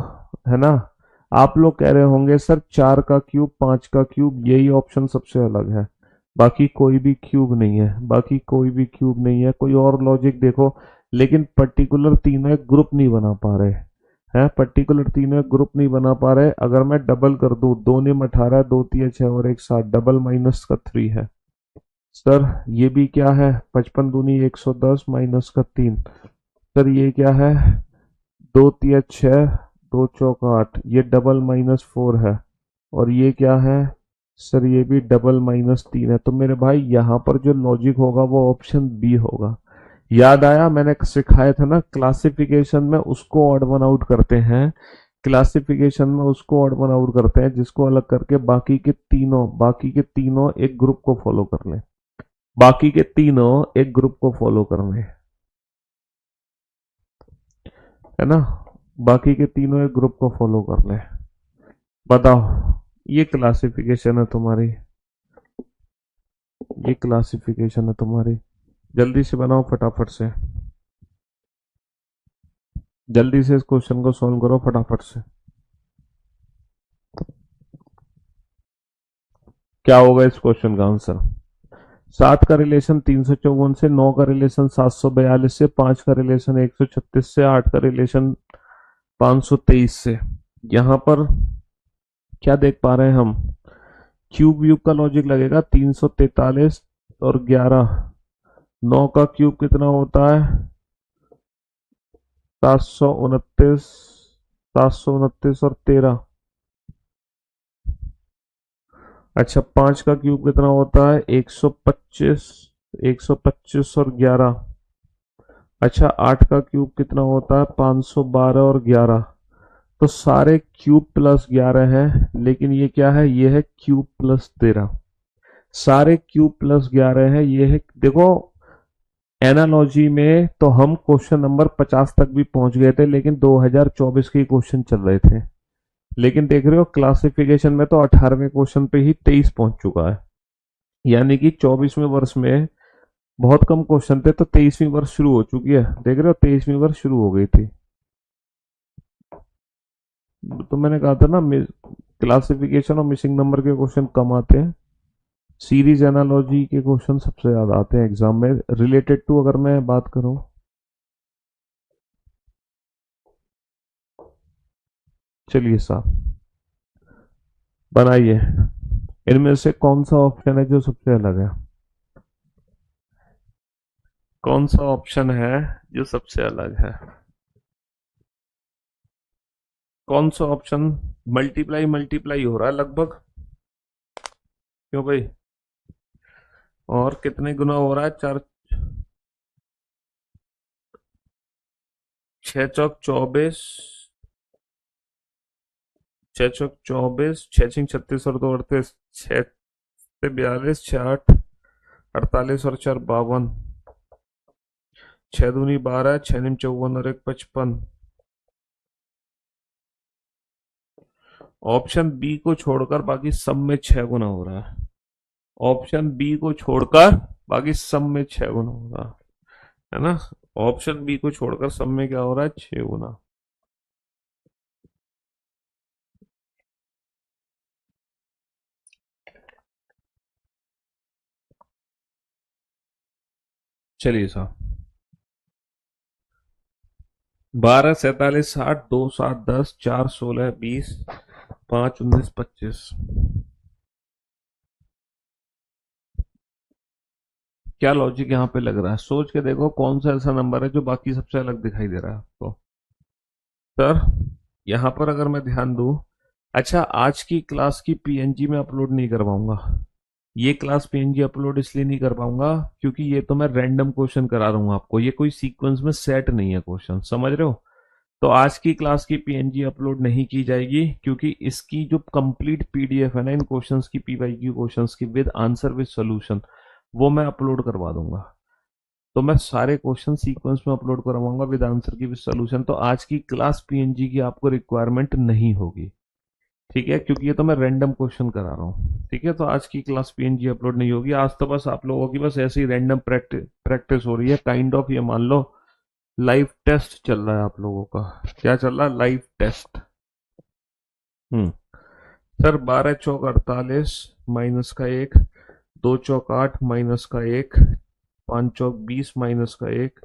है ना। आप लोग कह रहे होंगे सर 4 का क्यूब, 5 का क्यूब, यही ऑप्शन सबसे अलग है, बाकी कोई भी क्यूब नहीं है, बाकी कोई भी क्यूब नहीं है, कोई और लॉजिक देखो। लेकिन पर्टिकुलर तीनों एक ग्रुप नहीं बना पा रहे हैं, पर्टिकुलर तीनों एक ग्रुप नहीं बना पा रहे। अगर मैं डबल कर दूं, 2 निम 18, 2 तिया 6 और 1 7, डबल माइनस का 3 है। सर ये भी क्या है? 55 दूनी 110 माइनस का 3। सर ये क्या है? 2 तिया 6, 2 चौका 8, ये डबल माइनस 4 है। और ये क्या है? सर ये भी डबल माइनस 3 है। तो मेरे भाई यहाँ पर जो लॉजिक होगा वो ऑप्शन बी होगा। याद आया, मैंने सिखाया था ना, क्लासिफिकेशन में उसको ऑड वन आउट करते हैं, क्लासिफिकेशन में उसको ऑड वन आउट करते हैं जिसको अलग करके बाकी के तीनों एक ग्रुप को फॉलो कर लें, बाकी के तीनों एक ग्रुप को फॉलो कर लें, है ना। बाकी के तीनों एक ग्रुप को फॉलो कर लें। बताओ, ये क्लासिफिकेशन है तुम्हारी, ये क्लासिफिकेशन है तुम्हारी। जल्दी से बनाओ फटाफट से, जल्दी से इस क्वेश्चन को सॉल्व करो फटाफट से। क्या होगा इस क्वेश्चन का आंसर? 7 का रिलेशन 354 से, 9 का रिलेशन 742 से, 5 का रिलेशन 136 से, 8 का रिलेशन 523 से। यहां पर क्या देख पा रहे हैं हम? क्यूब व्यूब का लॉजिक लगेगा, 343 और 11। 9 का क्यूब कितना होता है? 729, 729 और 13। अच्छा, 5 का क्यूब कितना होता है? 125, 125 और 11। अच्छा, 8 का क्यूब कितना होता है? 512 और 11। तो सारे क्यूब प्लस 11 है, लेकिन ये क्या है? ये है क्यूब प्लस 13। सारे क्यूब प्लस 11 है, ये है। देखो, एनालॉजी में तो हम क्वेश्चन नंबर 50 तक भी पहुंच गए थे, लेकिन 2024 के क्वेश्चन चल रहे थे। लेकिन देख रहे हो क्लासिफिकेशन में तो 18वें क्वेश्चन पे ही 23 पहुंच चुका है, यानी कि 24वें वर्ष में बहुत कम क्वेश्चन थे, तो 23वीं वर्ष शुरू हो चुकी है। देख रहे हो, 23वीं वर्ष शुरू हो गई थी। तो मैंने कहा था ना, क्लासिफिकेशन और मिसिंग नंबर के क्वेश्चन कम आते हैं, सीरीज एनालॉजी के क्वेश्चन सबसे ज्यादा आते हैं एग्जाम में। रिलेटेड टू अगर मैं बात करूं, चलिए साहब बनाइए, इनमें से कौन सा ऑप्शन है जो सबसे अलग है? कौन सा ऑप्शन है जो सबसे अलग है? कौन सा ऑप्शन? मल्टीप्लाई मल्टीप्लाई हो रहा है लगभग, क्यों भाई? और कितने गुना हो रहा है? 4, 6 चौक 24, 6 चौक 24, 6 छिंग 36 और 2 38, 6 से 42, 6 8 48 और 4 52, 6 दूनी 12, 6 निम 54 और 1 55। ऑप्शन बी को छोड़कर बाकी सब में 6 गुना हो रहा है। ऑप्शन बी को छोड़कर बाकी सब में 6 गुना हो रहा है ना। ऑप्शन बी को छोड़कर सब में क्या हो रहा है? 6 गुना। चलिए साहब, 12 47 60 2 7 10 4 16 20 5 19 25। क्या लॉजिक यहाँ पे लग रहा है? सोच के देखो, कौन सा ऐसा नंबर है जो बाकी सबसे अलग दिखाई दे रहा है आपको? सर यहाँ पर अगर मैं ध्यान दूं, अच्छा, आज की क्लास की पीएनजी में अपलोड नहीं कर पाऊंगा। ये क्लास पीएनजी अपलोड इसलिए नहीं कर पाऊंगा क्योंकि ये तो मैं रैंडम क्वेश्चन करा रहा हूँ आपको, ये कोई सीक्वेंस में सेट नहीं है क्वेश्चन, समझ रहे हो। तो आज की क्लास की पीएनजी अपलोड नहीं की जाएगी, क्योंकि इसकी जो कंप्लीट पीडीएफ है ना इन क्वेश्चंस की, पीवाईक्यू क्वेश्चंस की विद आंसर विद सॉल्यूशन, वो मैं अपलोड करवा दूंगा। तो मैं सारे क्वेश्चन सीक्वेंस में अपलोड करवाऊंगा विद आंसर की विद सॉल्यूशन। तो आज की क्लास पीएनजी की आपको रिक्वायरमेंट नहीं होगी, ठीक है, क्योंकि ये तो मैं रैंडम क्वेश्चन करा रहा हूँ। ठीक है, तो आज की क्लास पीएनजी अपलोड नहीं होगी। आज तो बस आप लोगों की बस ऐसे ही रैंडम प्रैक्टिस हो रही है, काइंड ऑफ। ये मान लो लाइव टेस्ट चल रहा है आप लोगों का। क्या चल रहा है? Live test. सर 12 चौक 48 माइनस का 1, 2 चौक 8 माइनस का 1, 5 चौक 20 माइनस का 1,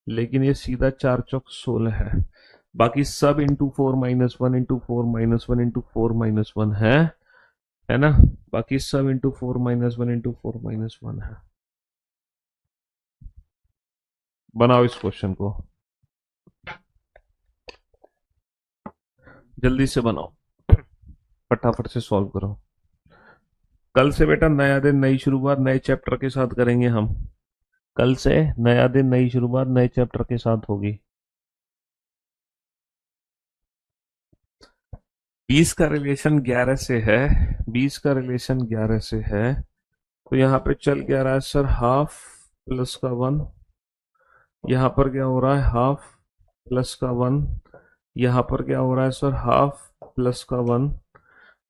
लेकिन ये सीधा 4 चौक 16 है। बाकी सब into 4 minus 1 into 4 minus 1 into 4 minus 1 है ना? बाकी सब इंटू 4 माइनस 1 इंटू 4 माइनस 1 है। बनाओ इस क्वेश्चन को, जल्दी से बनाओ, फटाफट से सॉल्व करो। कल से बेटा नया दिन, नई शुरुआत, नए चैप्टर के साथ करेंगे हम। कल से नया दिन, नई शुरुआत, नए चैप्टर के साथ होगी। 20 का रिलेशन 11 से है, 20 का रिलेशन 11 से है, तो यहाँ पे चल क्या रहा है सर? हाफ प्लस का 1, यहाँ पर क्या हो रहा है? हाफ प्लस का 1, यहाँ पर क्या हो रहा है सर? हाफ प्लस का 1,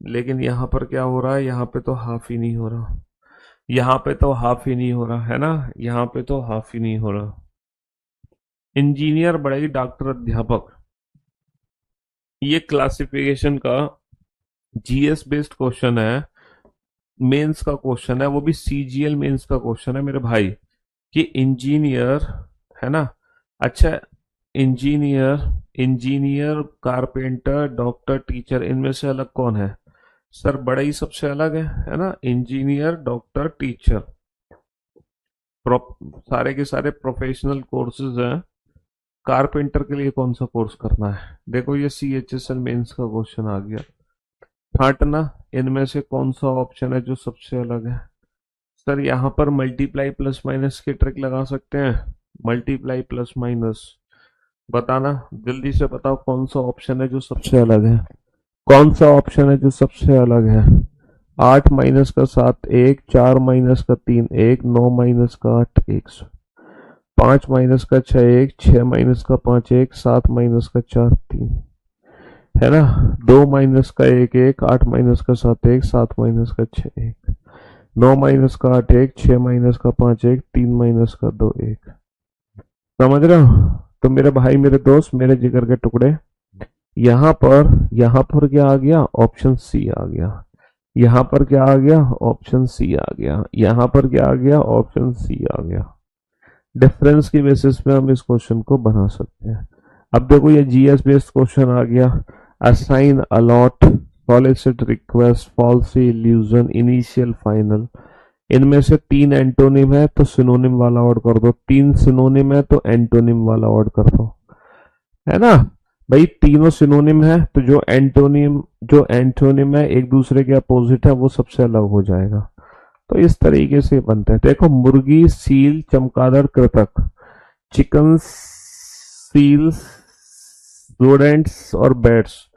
लेकिन यहाँ पर क्या हो रहा है? यहाँ पे तो हाफ ही नहीं हो रहा, यहाँ पे तो हाफ ही नहीं हो रहा है ना, यहाँ पे तो हाफ ही नहीं हो रहा। इंजीनियर, बढ़ई, डॉक्टर, अध्यापक, ये क्लासिफिकेशन का जीएस बेस्ड क्वेश्चन है, मेंस का क्वेश्चन है, वो भी सीजीएल मेंस का क्वेश्चन है मेरे भाई, कि इंजीनियर है ना। अच्छा, इंजीनियर, कारपेंटर, डॉक्टर, टीचर, इनमें से अलग कौन है सर? बड़ा ही सबसे अलग है ना? इंजीनियर, डॉक्टर, टीचर, सारे के सारे प्रोफेशनल कोर्सेज हैं। कारपेंटर के लिए कौन सा कोर्स करना है? देखो ये सीएचएसएल मेंस का क्वेश्चन आ गया। छांटना, इनमें से कौन सा ऑप्शन है जो सबसे अलग है? सर यहाँ पर मल्टीप्लाई प्लस माइनस की ट्रिक लगा सकते हैं, मल्टीप्लाई प्लस माइनस। बताना, जल्दी से बताओ कौन सा ऑप्शन है जो सबसे अलग है? कौन सा ऑप्शन है जो सबसे अलग है? 8 माइनस का 7 1, 4 माइनस का 3 1, 9 माइनस का 8 1, 5 माइनस का 6 1, 6 माइनस का 5 1, 7 माइनस का 4 3, है ना? 2 माइनस का 1 1, 8 माइनस का 7 1, 7 माइनस का 6 1, 9 माइनस का 8 1, 6 माइनस का 5 1, 3 माइनस का 2 1। समझ रहे हो? तो मेरे भाई, मेरे दोस्त, मेरे जिगर के टुकड़े, यहाँ पर क्या आ गया? ऑप्शन सी आ गया। यहाँ पर क्या आ गया? ऑप्शन सी आ गया। यहाँ पर क्या आ गया? ऑप्शन सी आ गया। डिफरेंस की बेसिस पे हम इस क्वेश्चन को बना सकते हैं। अब देखो ये जीएस बेस्ड क्वेश्चन आ गया। Assign, allot, solicit, request, fallacy, illusion, initial, final, इनमें से 3 एंटोनिम है तो सिनोनिम वाला वर्ड कर दो, 3 सिनोनिम है तो एंटोनिम वाला वर्ड कर दो, है ना भाई? तीनों सिनोनिम है तो जो एंटोनिम है एक दूसरे के अपोजिट है, वो सबसे अलग हो जाएगा। तो इस तरीके से बनते हैं। देखो, मुर्गी, सील, चमगादड़, कृतक, चिकन, सील्स, रोडेंट्स और बैट्स,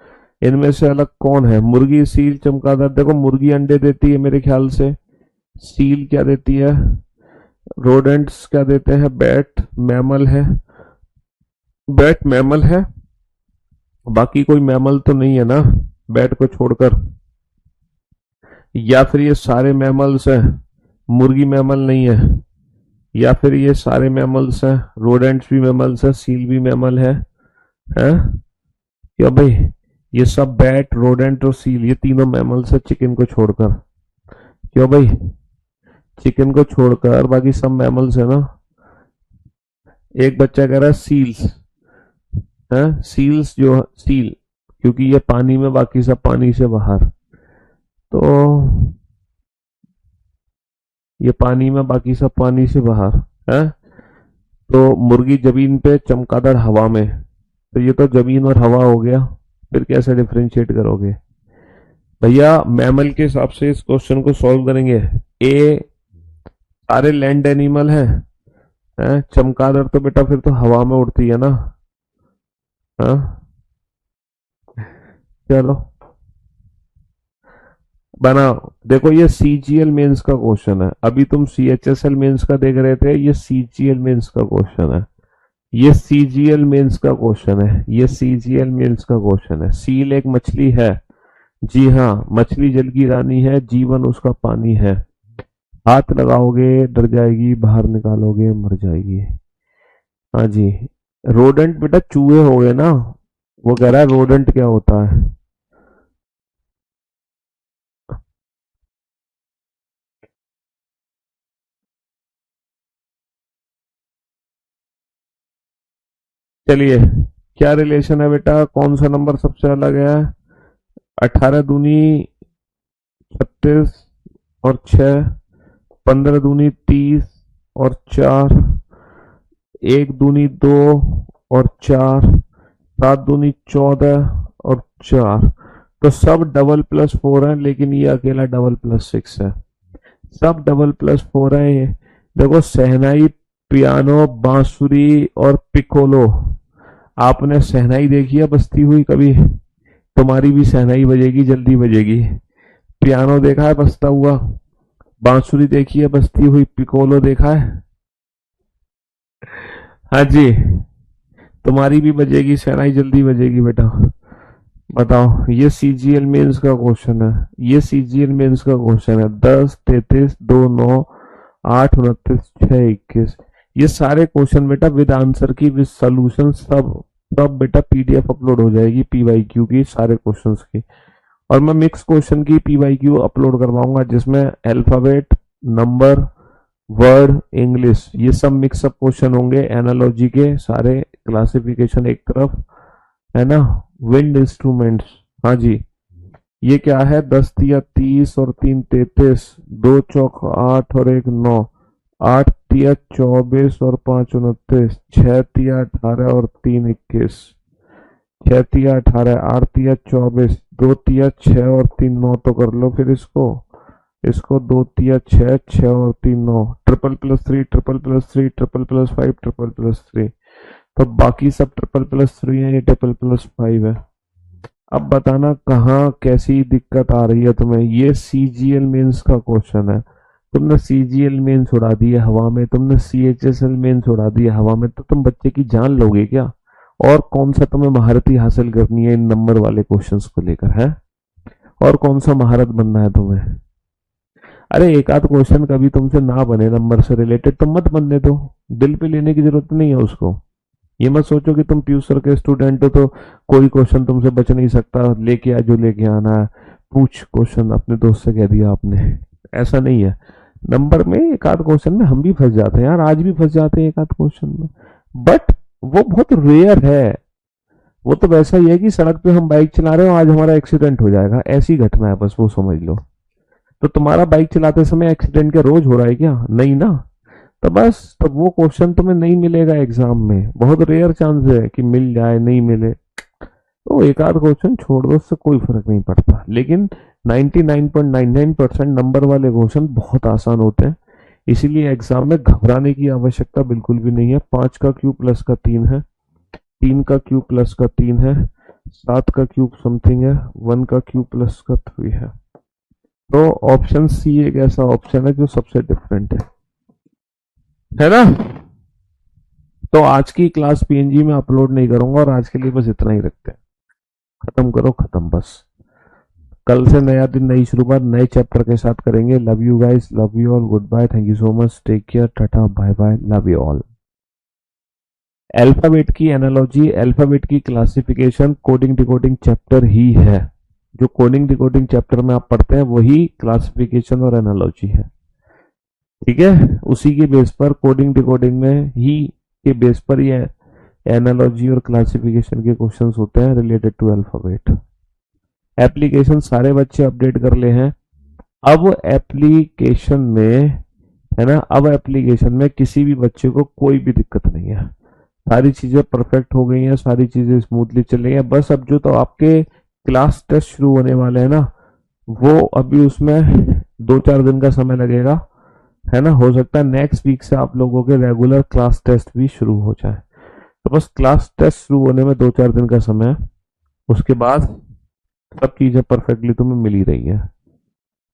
इनमें से अलग कौन है? मुर्गी, सील, चमगादड़। देखो मुर्गी अंडे देती है मेरे ख्याल से, सील क्या देती है? रोडेंट्स क्या देते हैं? बैट मैमल है, बैट मैमल है, बाकी कोई मैमल तो नहीं है ना बैट को छोड़कर? या फिर ये सारे मैमल्स हैं, मुर्गी मैमल नहीं है? या फिर ये सारे मैमल्स हैं, रोडेंट्स भी मैमल्स है, सील भी मैमल है? क्या भाई? ये सब बैट, रोडेंट और सील, ये तीनों मैमल्स है चिकन को छोड़कर। क्यों भाई? चिकन को छोड़कर बाकी सब मैमल्स है ना। एक बच्चा कह रहा है सील्स है, सील्स जो सील, क्योंकि ये पानी में, बाकी सब पानी से बाहर, तो ये पानी में, बाकी सब पानी से बाहर है। तो मुर्गी जमीन पे, चमगादड़ हवा में, तो ये तो जमीन और हवा हो गया, फिर कैसे डिफरेंशिएट करोगे भैया? मैमल के हिसाब से इस क्वेश्चन को सॉल्व करेंगे। ए सारे लैंड एनिमल है, चमगादड़ तो बेटा फिर तो हवा में उड़ती है ना, हाँ चलो बनाओ। देखो ये सीजीएल मेंस का क्वेश्चन है, अभी तुम सीएचएसएल मेंस का देख रहे थे, ये सीजीएल मेंस का क्वेश्चन है। ये सीजीएल मेंस का क्वेश्चन है, ये सीजीएल मेंस का क्वेश्चन है। सील एक मछली है, जी हाँ, मछली जल की रानी है, जीवन उसका पानी है। हाथ लगाओगे डर जाएगी, बाहर निकालोगे मर जाएगी। हाँ जी। रोडेंट बेटा चूहे हो गए ना, वो कह रहा है रोडेंट क्या होता है। चलिए, क्या रिलेशन है बेटा, कौन सा नंबर सबसे अलग है। 18 दूनी 36 और 6, 15 दूनी 30 और 4, 1 दूनी 2 और 4, 7 दूनी 14 और 4। तो सब डबल प्लस 4 है, लेकिन ये अकेला डबल प्लस 6 है। सब डबल प्लस 4 है ये। देखो शहनाई, पियानो, बांसुरी और पिकोलो। आपने शहनाई देखी है बजती हुई कभी? तुम्हारी भी शहनाई बजेगी, जल्दी बजेगी। पियानो देखा है बजता हुआ? बांसुरी देखी है बजती हुई? पिकोलो देखा है? हाँ जी, तुम्हारी भी बजेगी शहनाई, जल्दी बजेगी बेटा। बताओ, ये सीजीएल मेंस का क्वेश्चन है, ये सीजीएल मेंस का क्वेश्चन है। 10, 33, 2, 9, 8, 29, 6, 21। ये सारे क्वेश्चन बेटा विद आंसर की, विद सोल्यूशन, सब बेटा पीडीएफ अपलोड हो जाएगी पीवाईक्यू की, सारे क्वेश्चंस की। और मैं मिक्स क्वेश्चन की पीवाईक्यू अपलोड करवाऊंगा, जिसमें अल्फाबेट, नंबर, वर्ड, इंग्लिश, ये सब मिक्सअप क्वेश्चन होंगे। एनालॉजी के सारे क्लासिफिकेशन एक तरफ, है ना। विंड इंस्ट्रूमेंट्स, हाँ जी। ये क्या है, 10 तिया 30 और 3 33, 2 चौक 8 और 1 9, 8 तिया 24 और 5 29, 6 तिया 18 और 3 21, 6 तिया 18, 8 तिया 24, 2 तिया 6 और 3 9। तो कर लो फिर इसको 2 तिया 6, 6 और 3 9, triple plus 3, triple plus 3, triple plus 5, triple plus 3। तो बाकी सब ट्रिपल प्लस 3 है, ये ट्रिपल प्लस 5 है। अब बताना कहाँ कैसी दिक्कत आ रही है तुम्हें। ये सीजीएल मेंस का क्वेश्चन है, तुमने सीजीएल मेंस उड़ा दी है हवा में, तुमने सीएचएसएल मेंस उड़ा दी है हवा में, तो तुम बच्चे की जान लोगे क्या? और कौन सा तुम्हें महारती हासिल करनी है इन नंबर वाले क्वेश्चंस को लेकर, है? और कौन सा महारत बनना है तुम्हें? अरे एक आध क्वेश्चन कभी तुमसे ना बने नंबर से रिलेटेड तो मत बनने दो, दिल पे लेने की जरूरत नहीं है उसको। ये मत सोचो कि तुम पीयूष सर के स्टूडेंट हो तो कोई क्वेश्चन तुमसे बच नहीं सकता, लेके आ जो लेके आना है। पूछ क्वेश्चन, अपने दोस्त से कह दिया आपने, ऐसा नहीं है। नंबर में एक आध क्वेश्चन में हम भी फंस जाते हैं यार, आज भी फंस जाते हैं एक आध क्वेश्चन में, बट वो बहुत रेयर है। वो तो वैसा ही है कि सड़क पे हम बाइक चला रहे हो, आज हमारा एक्सीडेंट हो जाएगा, ऐसी घटना है बस, वो समझ लो। तो तुम्हारा बाइक चलाते समय एक्सीडेंट क्या रोज हो रहा है क्या? नहीं ना। तो बस, तो वो क्वेश्चन तुम्हें नहीं मिलेगा एग्जाम में, बहुत रेयर चांस है कि मिल जाए, नहीं मिले। तो एक आध क्वेश्चन छोड़ दो, उससे कोई फर्क नहीं पड़ता। लेकिन 99.99% नंबर वाले क्वेश्चन बहुत आसान होते हैं, इसीलिए एग्जाम में घबराने की आवश्यकता बिल्कुल भी नहीं है। 5 का क्यूब प्लस का 3 है, 3 का क्यूब प्लस का 3 है, 7 का क्यूब समथिंग है, 1 का क्यूब प्लस का 3 है। तो ऑप्शन सी एक ऐसा ऑप्शन है जो सबसे डिफरेंट है ना। तो आज की क्लास पीएनजी में अपलोड नहीं करूंगा, और आज के लिए बस इतना ही रखते हैं। खत्म करो, खत्म बस। कल से नया दिन, नई शुरुआत, नए चैप्टर के साथ करेंगे। Love you guys, love you all, good bye, thank you so much, take care, tata bye bye, love you all. Alphabet की एनालॉजी, अल्फाबेट की क्लासिफिकेशन कोडिंग डिकोडिंग चैप्टर ही है। जो कोडिंग डिकोडिंग चैप्टर में आप पढ़ते हैं वही क्लासिफिकेशन और एनालॉजी है, ठीक है। उसी के बेस पर कोडिंग डिकोडिंग में ही के बेस पर ये एनालॉजी और क्लासिफिकेशन के क्वेश्चंस होते हैं रिलेटेड टू अल्फाबेट। एप्लीकेशन सारे बच्चे अपडेट कर ले हैं। अब एप्लीकेशन में, है ना, अब एप्लीकेशन में किसी भी बच्चे को कोई भी दिक्कत नहीं है, सारी चीजें परफेक्ट हो गई हैं, सारी चीजें स्मूथली चल रही हैं। बस अब जो तो आपके क्लास टेस्ट शुरू होने वाले हैं ना, वो अभी उसमें 2-4 दिन का समय लगेगा, है ना। हो सकता है नेक्स्ट वीक से आप लोगों के रेगुलर क्लास टेस्ट भी शुरू हो जाए। तो बस क्लास टेस्ट शुरू होने में 2-4 दिन का समय है, उसके बाद सब चीजें परफेक्टली तुम्हें मिल ही रही है।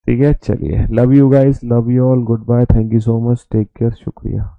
ठीक है, चलिए, love you guys, love you all, good bye, thank you so much, take care, शुक्रिया।